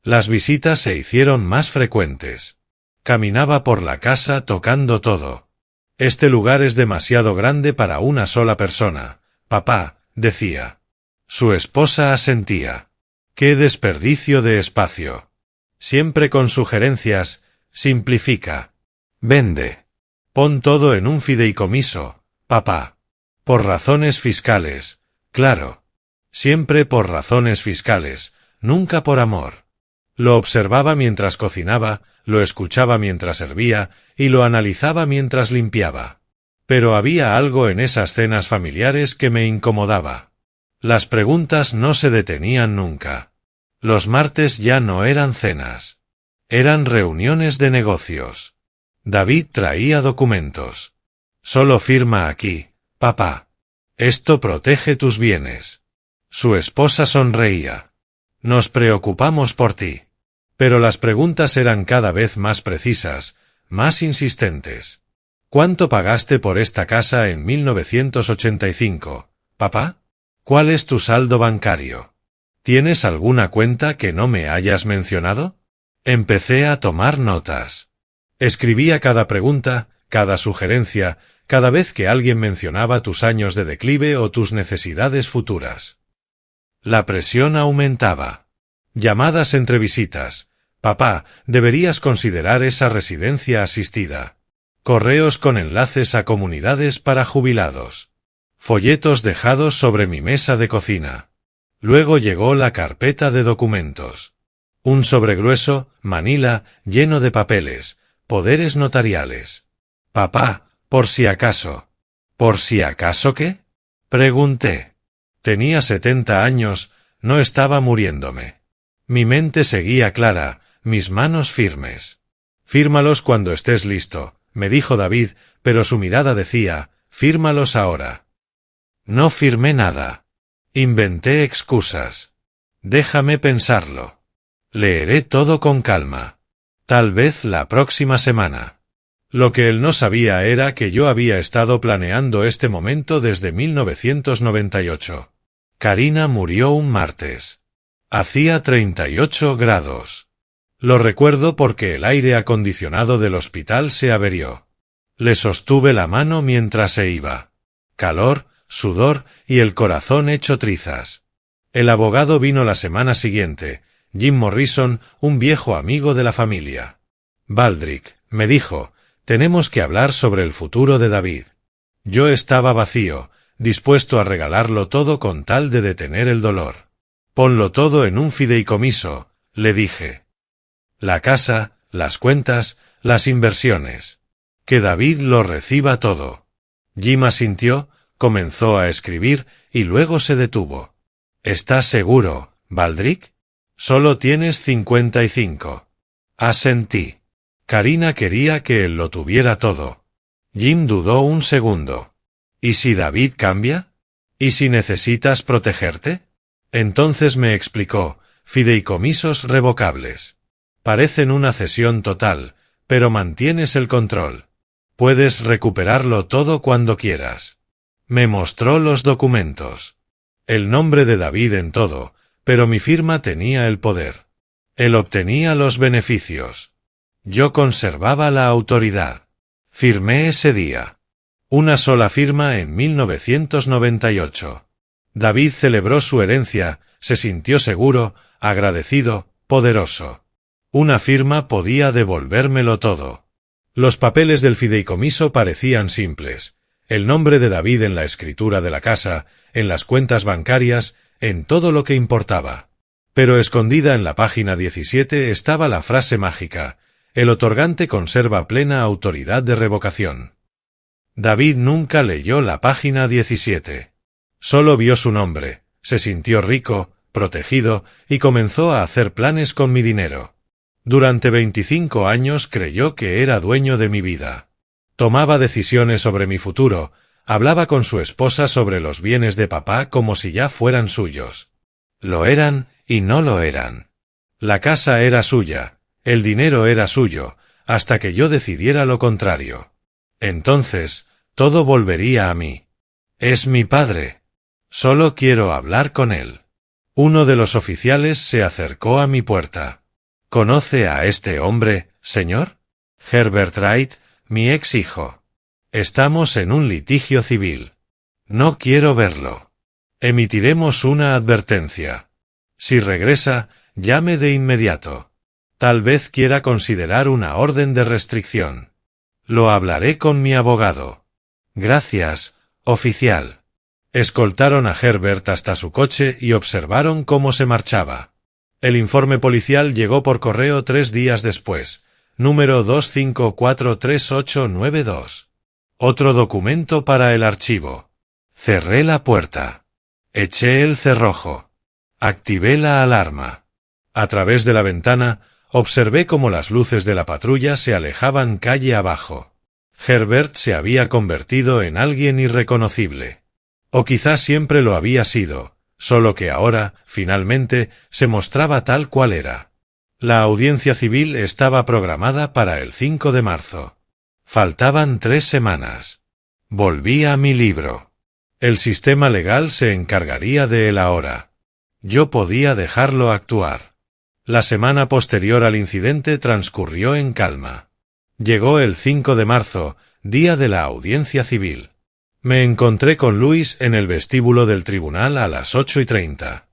Las visitas se hicieron más frecuentes. Caminaba por la casa tocando todo. Este lugar es demasiado grande para una sola persona, papá, decía. Su esposa asentía. ¡Qué desperdicio de espacio! Siempre con sugerencias, simplifica. Vende. Pon todo en un fideicomiso, papá. Por razones fiscales, claro. Siempre por razones fiscales, nunca por amor. Lo observaba mientras cocinaba, lo escuchaba mientras servía y lo analizaba mientras limpiaba. Pero había algo en esas cenas familiares que me incomodaba. Las preguntas no se detenían nunca. Los martes ya no eran cenas. Eran reuniones de negocios. David traía documentos. Solo firma aquí, papá. Esto protege tus bienes. Su esposa sonreía. Nos preocupamos por ti. Pero las preguntas eran cada vez más precisas, más insistentes. ¿Cuánto pagaste por esta casa en 1985, papá? ¿Cuál es tu saldo bancario? ¿Tienes alguna cuenta que no me hayas mencionado? Empecé a tomar notas. Escribía cada pregunta, cada sugerencia, cada vez que alguien mencionaba tus años de declive o tus necesidades futuras. La presión aumentaba. Llamadas entre visitas. Papá, deberías considerar esa residencia asistida. Correos con enlaces a comunidades para jubilados. Folletos dejados sobre mi mesa de cocina. Luego llegó la carpeta de documentos. Un sobre grueso, manila, lleno de papeles, poderes notariales. Papá, por si acaso. ¿Por si acaso qué? Pregunté. Tenía 70 años, no estaba muriéndome. Mi mente seguía clara, mis manos firmes. Fírmalos cuando estés listo, me dijo David, pero su mirada decía, fírmalos ahora. No firmé nada. Inventé excusas. Déjame pensarlo. Leeré todo con calma. Tal vez la próxima semana. Lo que él no sabía era que yo había estado planeando este momento desde 1998. Karina murió un martes. Hacía 38 grados. Lo recuerdo porque el aire acondicionado del hospital se averió. Le sostuve la mano mientras se iba. Calor, sudor y el corazón hecho trizas. El abogado vino la semana siguiente, Jim Morrison, un viejo amigo de la familia. Baldrick, me dijo, Tenemos que hablar sobre el futuro de David. Yo estaba vacío, dispuesto a regalarlo todo con tal de detener el dolor. Ponlo todo en un fideicomiso, le dije. La casa, las cuentas, las inversiones. Que David lo reciba todo. Jim asintió, comenzó a escribir y luego se detuvo. ¿Estás seguro, Baldrick? Solo tienes 55. Asentí. Karina quería que él lo tuviera todo. Jim dudó un segundo. ¿Y si David cambia? ¿Y si necesitas protegerte? Entonces me explicó, fideicomisos revocables. Parecen una cesión total, pero mantienes el control. Puedes recuperarlo todo cuando quieras. Me mostró los documentos. El nombre de David en todo, pero mi firma tenía el poder. Él obtenía los beneficios. Yo conservaba la autoridad. Firmé ese día. Una sola firma en 1998. David celebró su herencia, se sintió seguro, agradecido, poderoso. Una firma podía devolvérmelo todo. Los papeles del fideicomiso parecían simples. El nombre de David en la escritura de la casa, en las cuentas bancarias, en todo lo que importaba. Pero escondida en la página 17 estaba la frase mágica: el otorgante conserva plena autoridad de revocación. David nunca leyó la página 17. Solo vio su nombre, se sintió rico, protegido, y comenzó a hacer planes con mi dinero. Durante 25 años creyó que era dueño de mi vida. Tomaba decisiones sobre mi futuro, hablaba con su esposa sobre los bienes de papá como si ya fueran suyos. Lo eran y no lo eran. La casa era suya, el dinero era suyo, hasta que yo decidiera lo contrario. Entonces, todo volvería a mí. Es mi padre. Solo quiero hablar con él. Uno de los oficiales se acercó a mi puerta. ¿Conoce a este hombre, señor? Herbert Wright, mi ex hijo. Estamos en un litigio civil. No quiero verlo. Emitiremos una advertencia. Si regresa, llame de inmediato. Tal vez quiera considerar una orden de restricción. Lo hablaré con mi abogado. Gracias, oficial. Escoltaron a Herbert hasta su coche y observaron cómo se marchaba. El informe policial llegó por correo 3 días después, número 2543892. Otro documento para el archivo. Cerré la puerta. Eché el cerrojo. Activé la alarma. A través de la ventana, observé cómo las luces de la patrulla se alejaban calle abajo. Herbert se había convertido en alguien irreconocible. O quizás siempre lo había sido, solo que ahora, finalmente, se mostraba tal cual era. La audiencia civil estaba programada para el 5 de marzo. Faltaban 3 semanas. Volví a mi libro. El sistema legal se encargaría de él ahora. Yo podía dejarlo actuar. La semana posterior al incidente transcurrió en calma. Llegó el 5 de marzo, día de la audiencia civil. Me encontré con Luis en el vestíbulo del tribunal a las 8:30.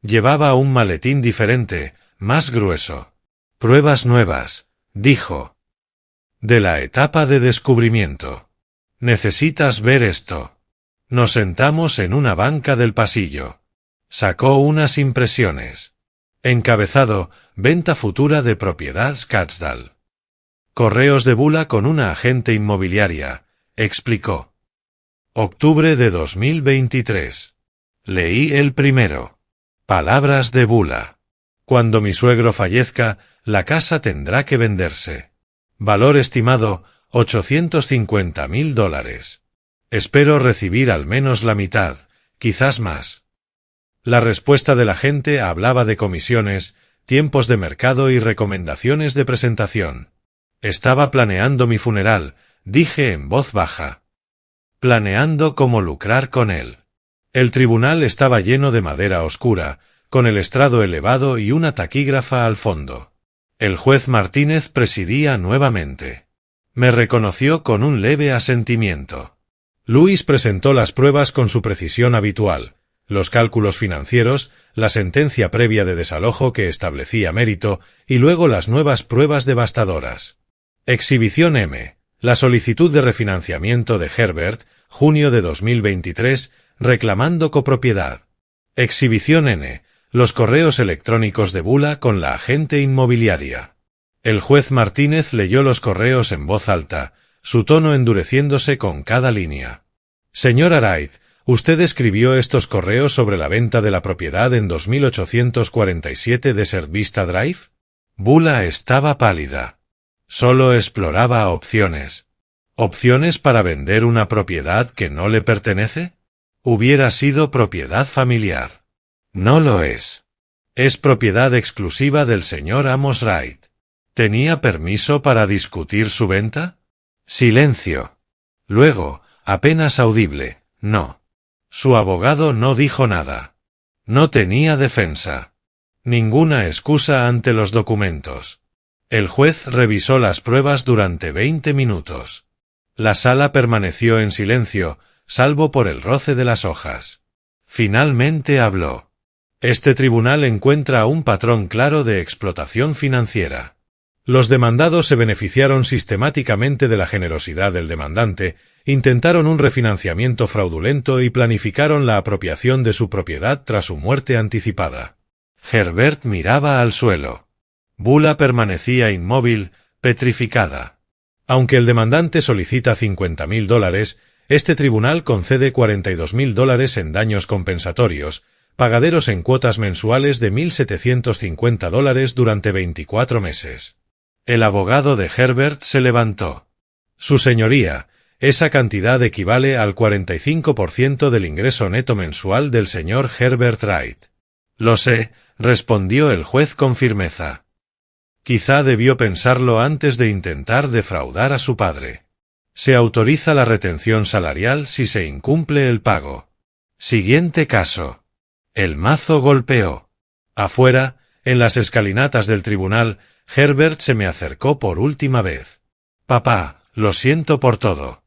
Llevaba un maletín diferente, más grueso. Pruebas nuevas, dijo. De la etapa de descubrimiento. Necesitas ver esto. Nos sentamos en una banca del pasillo. Sacó unas impresiones. Encabezado, venta futura de propiedad Scottsdale. Correos de bula con una agente inmobiliaria, explicó. Octubre de 2023. Leí el primero. Palabras de bula. Cuando mi suegro fallezca, la casa tendrá que venderse. Valor estimado, $850,000. Espero recibir al menos la mitad, quizás más. La respuesta del agente hablaba de comisiones, tiempos de mercado y recomendaciones de presentación. Estaba planeando mi funeral, dije en voz baja. Planeando cómo lucrar con él. El tribunal estaba lleno de madera oscura, con el estrado elevado y una taquígrafa al fondo. El juez Martínez presidía nuevamente. Me reconoció con un leve asentimiento. Luis presentó las pruebas con su precisión habitual, los cálculos financieros, la sentencia previa de desalojo que establecía mérito, y luego las nuevas pruebas devastadoras. Exhibición M. La solicitud de refinanciamiento de Herbert, junio de 2023, reclamando copropiedad. Exhibición N. Los correos electrónicos de Bula con la agente inmobiliaria. El juez Martínez leyó los correos en voz alta, su tono endureciéndose con cada línea. Señor Araiz, usted escribió estos correos sobre la venta de la propiedad en 2847 Desert Vista Drive. Bula estaba pálida. Solo exploraba opciones. ¿Opciones para vender una propiedad que no le pertenece? Hubiera sido propiedad familiar. No lo es. Es propiedad exclusiva del señor Amos Wright. ¿Tenía permiso para discutir su venta? Silencio. Luego, apenas audible, no. Su abogado no dijo nada. No tenía defensa. Ninguna excusa ante los documentos. El juez revisó las pruebas durante 20 minutos. La sala permaneció en silencio, salvo por el roce de las hojas. Finalmente habló. Este tribunal encuentra un patrón claro de explotación financiera. Los demandados se beneficiaron sistemáticamente de la generosidad del demandante, intentaron un refinanciamiento fraudulento y planificaron la apropiación de su propiedad tras su muerte anticipada. Herbert miraba al suelo. Bula permanecía inmóvil, petrificada. Aunque el demandante solicita $50.000, este tribunal concede $42.000 en daños compensatorios, pagaderos en cuotas mensuales de $1.750 durante 24 meses. El abogado de Herbert se levantó. Su señoría, esa cantidad equivale al 45% del ingreso neto mensual del señor Herbert Wright. Lo sé, respondió el juez con firmeza. Quizá debió pensarlo antes de intentar defraudar a su padre. Se autoriza la retención salarial si se incumple el pago. Siguiente caso. El mazo golpeó. Afuera, en las escalinatas del tribunal, Herbert se me acercó por última vez. Papá, lo siento por todo.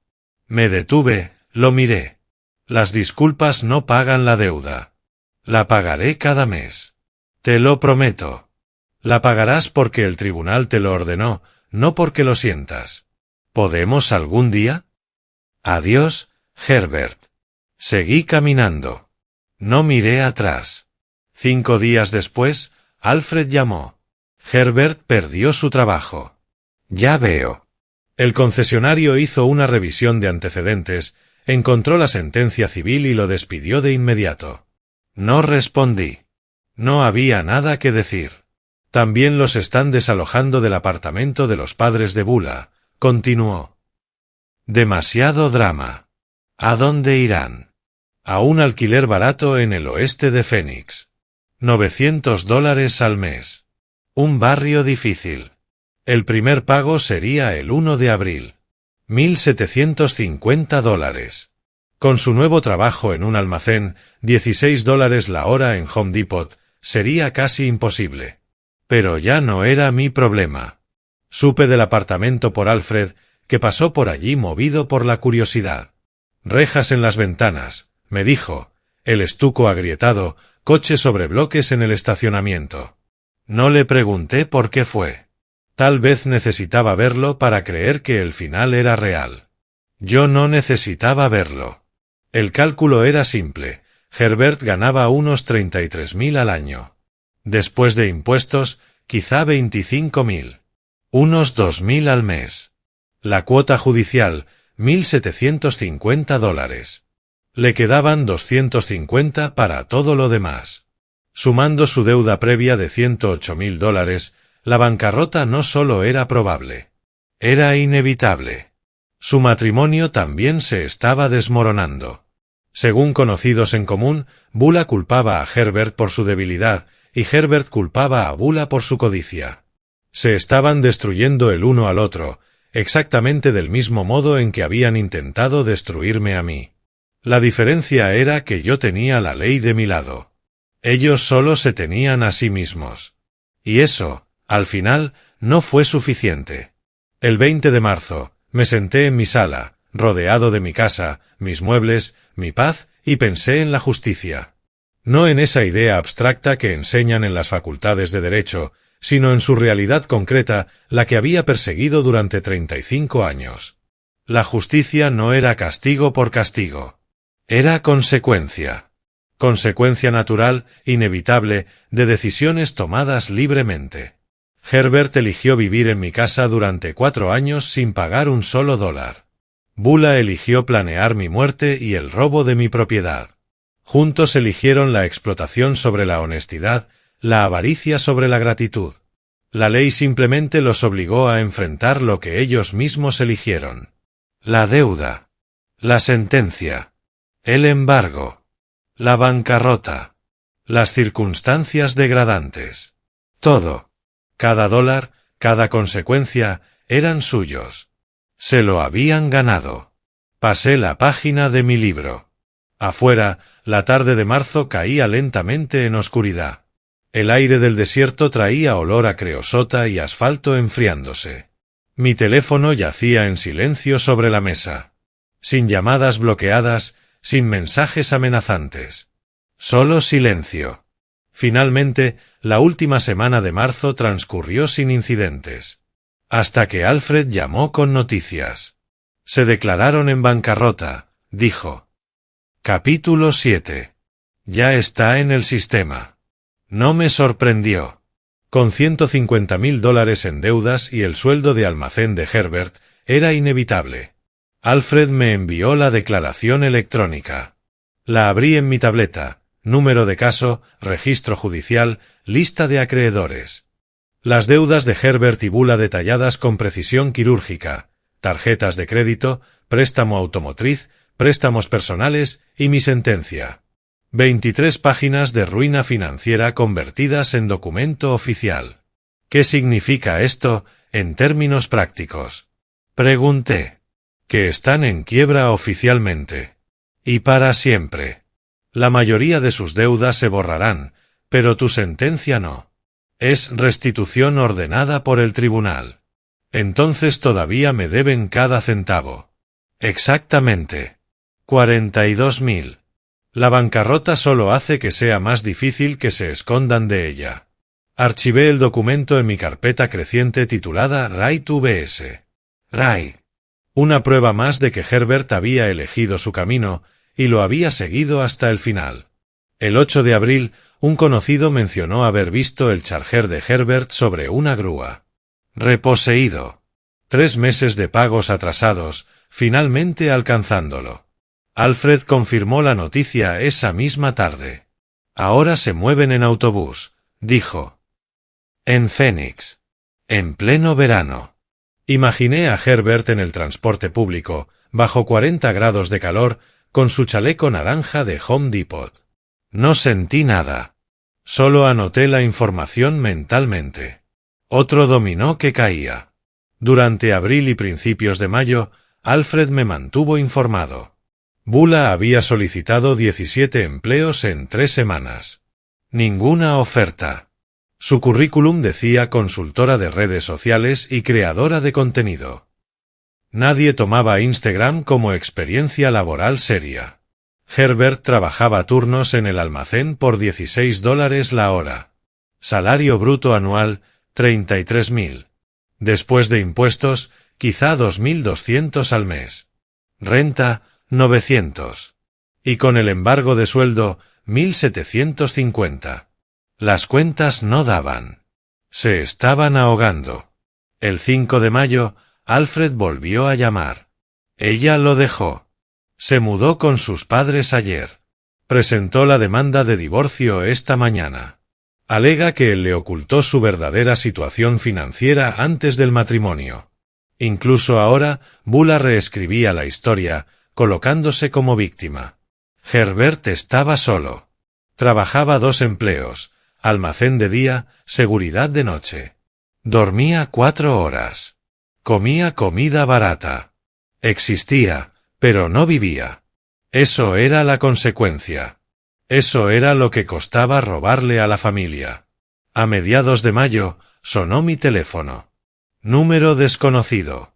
Me detuve, lo miré. Las disculpas no pagan la deuda. La pagaré cada mes. Te lo prometo. La pagarás porque el tribunal te lo ordenó, no porque lo sientas. ¿Podemos algún día? Adiós, Herbert. Seguí caminando. No miré atrás. 5 días después, Alfred llamó. Herbert perdió su trabajo. Ya veo. El concesionario hizo una revisión de antecedentes, encontró la sentencia civil y lo despidió de inmediato. No respondí. No había nada que decir. También los están desalojando del apartamento de los padres de Bula, continuó. Demasiado drama. ¿A dónde irán? A un alquiler barato en el oeste de Phoenix. $900 al mes. Un barrio difícil. El primer pago sería el 1 de abril. $1.750. Con su nuevo trabajo en un almacén, $16 la hora en Home Depot, sería casi imposible. Pero ya no era mi problema. Supe del apartamento por Alfred, que pasó por allí movido por la curiosidad. Rejas en las ventanas, me dijo, el estuco agrietado, coche sobre bloques en el estacionamiento. No le pregunté por qué fue. Tal vez necesitaba verlo para creer que el final era real. Yo no necesitaba verlo. El cálculo era simple. Herbert ganaba unos 33.000 al año. Después de impuestos, quizá 25.000. Unos 2.000 al mes. La cuota judicial, $1.750. Le quedaban 250 para todo lo demás. Sumando su deuda previa de $108.000, la bancarrota no solo era probable. Era inevitable. Su matrimonio también se estaba desmoronando. Según conocidos en común, Bula culpaba a Herbert por su debilidad, y Herbert culpaba a Bula por su codicia. Se estaban destruyendo el uno al otro, exactamente del mismo modo en que habían intentado destruirme a mí. La diferencia era que yo tenía la ley de mi lado. Ellos solo se tenían a sí mismos. Y eso, al final, no fue suficiente. El 20 de marzo, me senté en mi sala, rodeado de mi casa, mis muebles, mi paz, y pensé en la justicia. No en esa idea abstracta que enseñan en las facultades de Derecho, sino en su realidad concreta, la que había perseguido durante 35 años. La justicia no era castigo por castigo. Era consecuencia. Consecuencia natural, inevitable, de decisiones tomadas libremente. Herbert eligió vivir en mi casa durante 4 años sin pagar un solo dólar. Bula eligió planear mi muerte y el robo de mi propiedad. Juntos eligieron la explotación sobre la honestidad, la avaricia sobre la gratitud. La ley simplemente los obligó a enfrentar lo que ellos mismos eligieron. La deuda. La sentencia. El embargo. La bancarrota. Las circunstancias degradantes. Todo. Cada dólar, cada consecuencia, eran suyos. Se lo habían ganado. Pasé la página de mi libro. Afuera, la tarde de marzo caía lentamente en oscuridad. El aire del desierto traía olor a creosota y asfalto enfriándose. Mi teléfono yacía en silencio sobre la mesa. Sin llamadas bloqueadas, sin mensajes amenazantes. Solo silencio. Finalmente, la última semana de marzo transcurrió sin incidentes. Hasta que Alfred llamó con noticias. Se declararon en bancarrota, dijo. Capítulo 7. Ya está en el sistema. No me sorprendió. Con $150,000 en deudas y el sueldo de almacén de Herbert, era inevitable. Alfred me envió la declaración electrónica. La abrí en mi tableta. Número de caso, registro judicial, lista de acreedores. Las deudas de Herbert y Bula detalladas con precisión quirúrgica, tarjetas de crédito, préstamo automotriz, préstamos personales y mi sentencia. 23 páginas de ruina financiera convertidas en documento oficial. ¿Qué significa esto, en términos prácticos? Pregunté. Que están en quiebra oficialmente. Y para siempre. La mayoría de sus deudas se borrarán, pero tu sentencia no. Es restitución ordenada por el tribunal. Entonces todavía me deben cada centavo. Exactamente. 42,000. La bancarrota solo hace que sea más difícil que se escondan de ella. Archivé el documento en mi carpeta creciente titulada Right VS. Right. Una prueba más de que Herbert había elegido su camino, y lo había seguido hasta el final. El 8 de abril, un conocido mencionó haber visto el Charger de Herbert sobre una grúa. Reposeído. 3 meses de pagos atrasados, finalmente alcanzándolo. Alfred confirmó la noticia esa misma tarde. Ahora se mueven en autobús, dijo. En Phoenix. En pleno verano. Imaginé a Herbert en el transporte público, bajo 40 grados de calor, con su chaleco naranja de Home Depot. No sentí nada. Solo anoté la información mentalmente. Otro dominó que caía. Durante abril y principios de mayo, Alfred me mantuvo informado. Bula había solicitado 17 empleos en 3 semanas. Ninguna oferta. Su currículum decía consultora de redes sociales y creadora de contenido. Nadie tomaba Instagram como experiencia laboral seria. Herbert trabajaba turnos en el almacén por $16 la hora. Salario bruto anual, 33,000. Después de impuestos, quizá 2,200 al mes. Renta, 900. Y con el embargo de sueldo, 1,750. Las cuentas no daban. Se estaban ahogando. El 5 de mayo, Alfred volvió a llamar. Ella lo dejó. Se mudó con sus padres ayer. Presentó la demanda de divorcio esta mañana. Alega que él le ocultó su verdadera situación financiera antes del matrimonio. Incluso ahora, Bula reescribía la historia, colocándose como víctima. Herbert estaba solo. Trabajaba 2 empleos, almacén de día, seguridad de noche. Dormía 4 horas. Comía comida barata. Existía, pero no vivía. Eso era la consecuencia. Eso era lo que costaba robarle a la familia. A mediados de mayo, sonó mi teléfono. Número desconocido.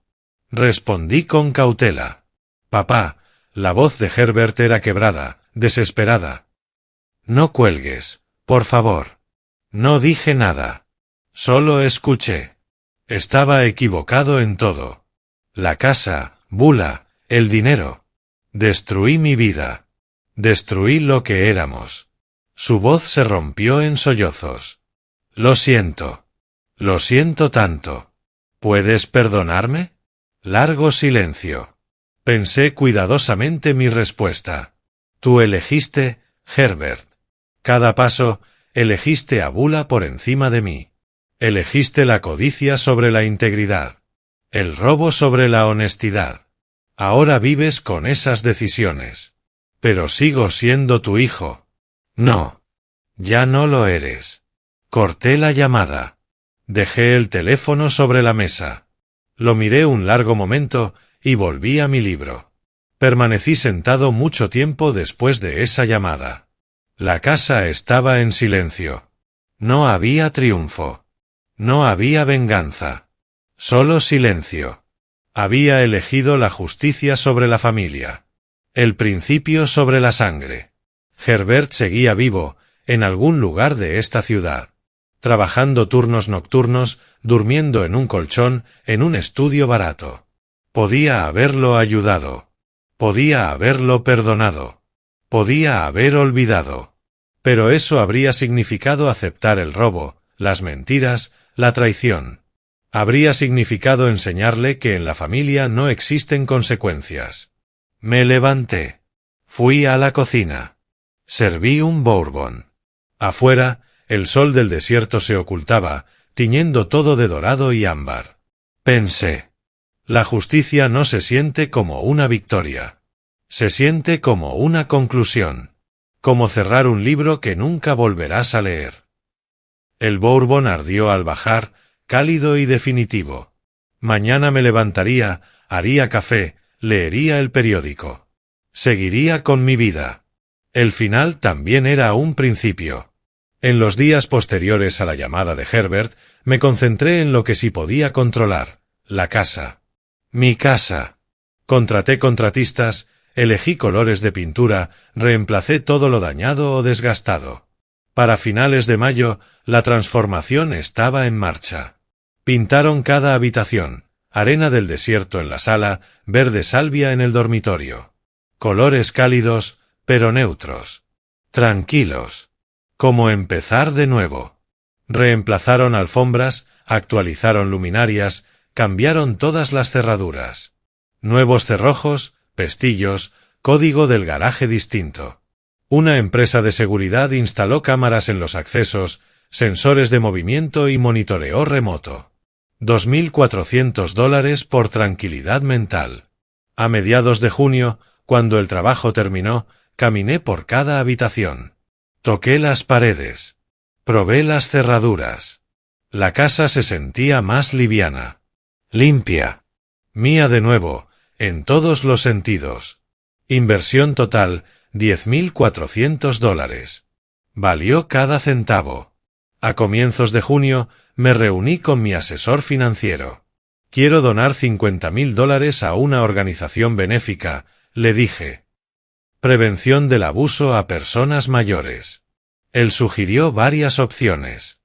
Respondí con cautela. Papá, la voz de Herbert era quebrada, desesperada. No cuelgues, por favor. No dije nada. Solo escuché. Estaba equivocado en todo. La casa, Bula, el dinero. Destruí mi vida. Destruí lo que éramos. Su voz se rompió en sollozos. Lo siento. Lo siento tanto. ¿Puedes perdonarme? Largo silencio. Pensé cuidadosamente mi respuesta. Tú elegiste, Herbert. Cada paso, elegiste a Bula por encima de mí. Elegiste la codicia sobre la integridad. El robo sobre la honestidad. Ahora vives con esas decisiones. Pero sigo siendo tu hijo. No. Ya no lo eres. Corté la llamada. Dejé el teléfono sobre la mesa. Lo miré un largo momento y volví a mi libro. Permanecí sentado mucho tiempo después de esa llamada. La casa estaba en silencio. No había triunfo. No había venganza. Solo silencio. Había elegido la justicia sobre la familia. El principio sobre la sangre. Herbert seguía vivo, en algún lugar de esta ciudad. Trabajando turnos nocturnos, durmiendo en un colchón, en un estudio barato. Podía haberlo ayudado. Podía haberlo perdonado. Podía haber olvidado. Pero eso habría significado aceptar el robo, las mentiras, la traición. Habría significado enseñarle que en la familia no existen consecuencias. Me levanté. Fui a la cocina. Serví un bourbon. Afuera, el sol del desierto se ocultaba, tiñendo todo de dorado y ámbar. Pensé. La justicia no se siente como una victoria. Se siente como una conclusión. Como cerrar un libro que nunca volverás a leer. El bourbon ardió al bajar, cálido y definitivo. Mañana me levantaría, haría café, leería el periódico. Seguiría con mi vida. El final también era un principio. En los días posteriores a la llamada de Herbert, me concentré en lo que sí podía controlar, la casa. Mi casa. Contraté contratistas, elegí colores de pintura, reemplacé todo lo dañado o desgastado. Para finales de mayo, la transformación estaba en marcha. Pintaron cada habitación, arena del desierto en la sala, verde salvia en el dormitorio. Colores cálidos, pero neutros. Tranquilos. Como empezar de nuevo. Reemplazaron alfombras, actualizaron luminarias, cambiaron todas las cerraduras. Nuevos cerrojos, pestillos, código del garaje distinto. Una empresa de seguridad instaló cámaras en los accesos, sensores de movimiento y monitoreo remoto. $2.400 por tranquilidad mental. A mediados de junio, cuando el trabajo terminó, caminé por cada habitación. Toqué las paredes. Probé las cerraduras. La casa se sentía más liviana. Limpia. Mía de nuevo, en todos los sentidos. Inversión total, $10.400. Valió cada centavo. A comienzos de junio, me reuní con mi asesor financiero. Quiero donar $50.000 a una organización benéfica, le dije. Prevención del abuso a personas mayores. Él sugirió varias opciones.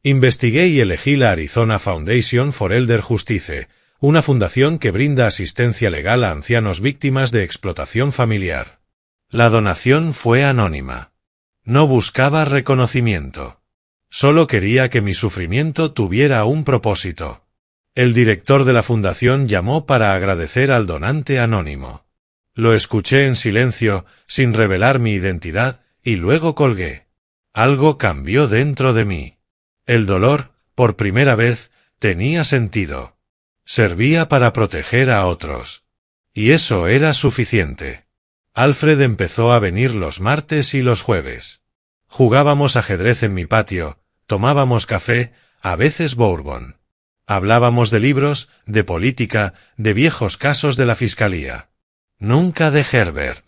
Investigué y elegí la Arizona Foundation for Elder Justice, una fundación que brinda asistencia legal a ancianos víctimas de explotación familiar. La donación fue anónima. No buscaba reconocimiento. Solo quería que mi sufrimiento tuviera un propósito. El director de la fundación llamó para agradecer al donante anónimo. Lo escuché en silencio, sin revelar mi identidad, y luego colgué. Algo cambió dentro de mí. El dolor, por primera vez, tenía sentido. Servía para proteger a otros. Y eso era suficiente. Alfred empezó a venir los martes y los jueves. Jugábamos ajedrez en mi patio, tomábamos café, a veces bourbon. Hablábamos de libros, de política, de viejos casos de la fiscalía. Nunca de Herbert.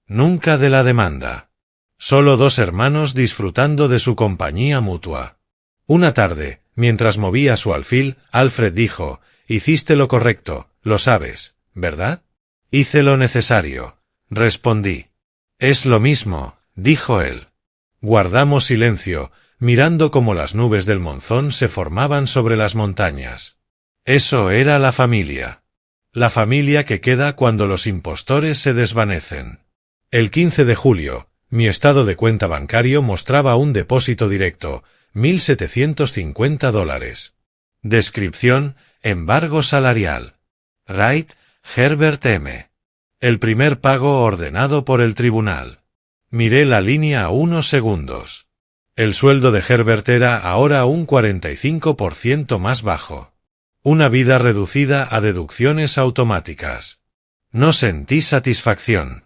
Nunca de la demanda. Solo dos hermanos disfrutando de su compañía mutua. Una tarde, mientras movía su alfil, Alfred dijo: «Hiciste lo correcto, lo sabes, ¿verdad?» «Hice lo necesario», respondí. «Es lo mismo», dijo él. Guardamos silencio, mirando cómo las nubes del monzón se formaban sobre las montañas. Eso era la familia. La familia que queda cuando los impostores se desvanecen. El 15 de julio, mi estado de cuenta bancario mostraba un depósito directo, $1.750. Descripción: embargo salarial. Wright, Herbert M. El primer pago ordenado por el tribunal. Miré la línea a unos segundos. El sueldo de Herbert era ahora un 45% más bajo. Una vida reducida a deducciones automáticas. No sentí satisfacción.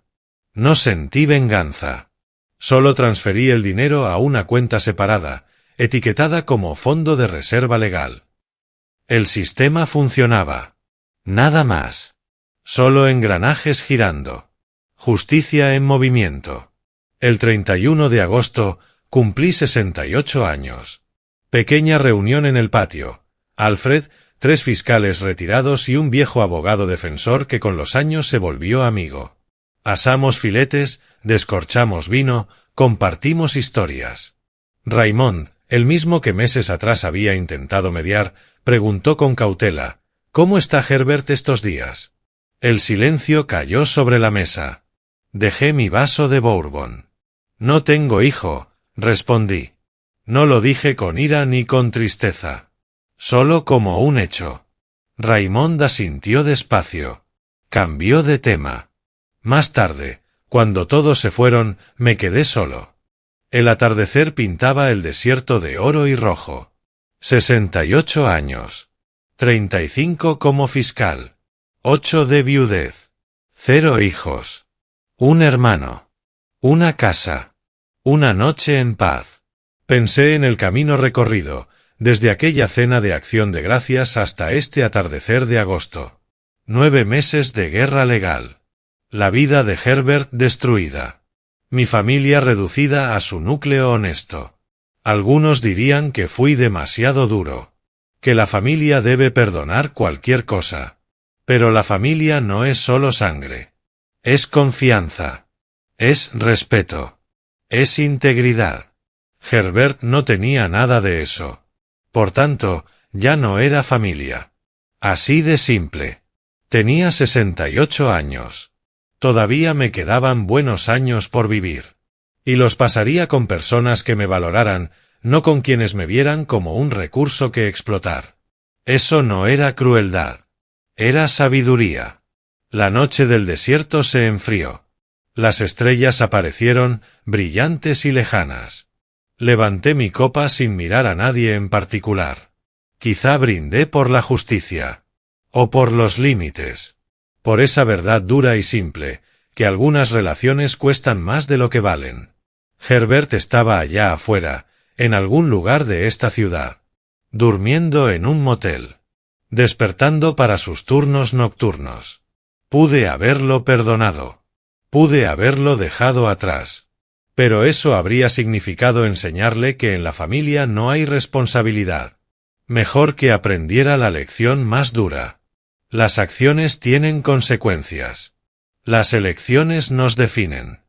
No sentí venganza. Solo transferí el dinero a una cuenta separada, etiquetada como fondo de reserva legal. El sistema funcionaba. Nada más. Solo engranajes girando. Justicia en movimiento. El 31 de agosto cumplí 68 años. Pequeña reunión en el patio. Alfred, 3 fiscales retirados y un viejo abogado defensor que con los años se volvió amigo. Asamos filetes, descorchamos vino, compartimos historias. Raymond, el mismo que meses atrás había intentado mediar, preguntó con cautela: ¿cómo está Herbert estos días? El silencio cayó sobre la mesa. Dejé mi vaso de bourbon. No tengo hijo, respondí. No lo dije con ira ni con tristeza. Solo como un hecho. Raymond asintió despacio. Cambió de tema. Más tarde, cuando todos se fueron, me quedé solo. El atardecer pintaba el desierto de oro y rojo. 68 años. 35 como fiscal. 8 de viudez. 0 hijos. Un hermano. Una casa. Una noche en paz. Pensé en el camino recorrido, desde aquella cena de Acción de Gracias hasta este atardecer de agosto. 9 meses de guerra legal. La vida de Herbert destruida. Mi familia reducida a su núcleo honesto. Algunos dirían que fui demasiado duro. Que la familia debe perdonar cualquier cosa. Pero la familia no es solo sangre. Es confianza. Es respeto. Es integridad. Herbert no tenía nada de eso. Por tanto, ya no era familia. Así de simple. Tenía 68 años. Todavía me quedaban buenos años por vivir. Y los pasaría con personas que me valoraran, no con quienes me vieran como un recurso que explotar. Eso no era crueldad. Era sabiduría. La noche del desierto se enfrió. Las estrellas aparecieron, brillantes y lejanas. Levanté mi copa sin mirar a nadie en particular. Quizá brindé por la justicia. O por los límites. Por esa verdad dura y simple, que algunas relaciones cuestan más de lo que valen. Herbert estaba allá afuera, en algún lugar de esta ciudad. Durmiendo en un motel. Despertando para sus turnos nocturnos. Pude haberlo perdonado. Pude haberlo dejado atrás. Pero eso habría significado enseñarle que en la familia no hay responsabilidad. Mejor que aprendiera la lección más dura. Las acciones tienen consecuencias. Las elecciones nos definen.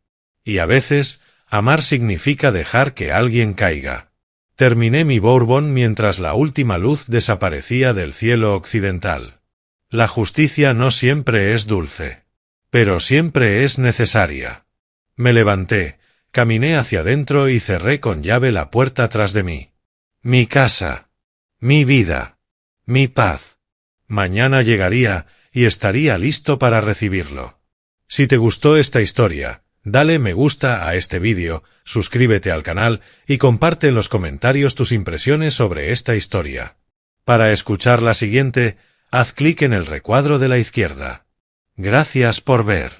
Y a veces, amar significa dejar que alguien caiga. Terminé mi bourbon mientras la última luz desaparecía del cielo occidental. La justicia no siempre es dulce. Pero siempre es necesaria. Me levanté. Caminé hacia adentro y cerré con llave la puerta tras de mí. Mi casa. Mi vida. Mi paz. Mañana llegaría, y estaría listo para recibirlo. Si te gustó esta historia, dale me gusta a este vídeo, suscríbete al canal y comparte en los comentarios tus impresiones sobre esta historia. Para escuchar la siguiente, haz clic en el recuadro de la izquierda. Gracias por ver.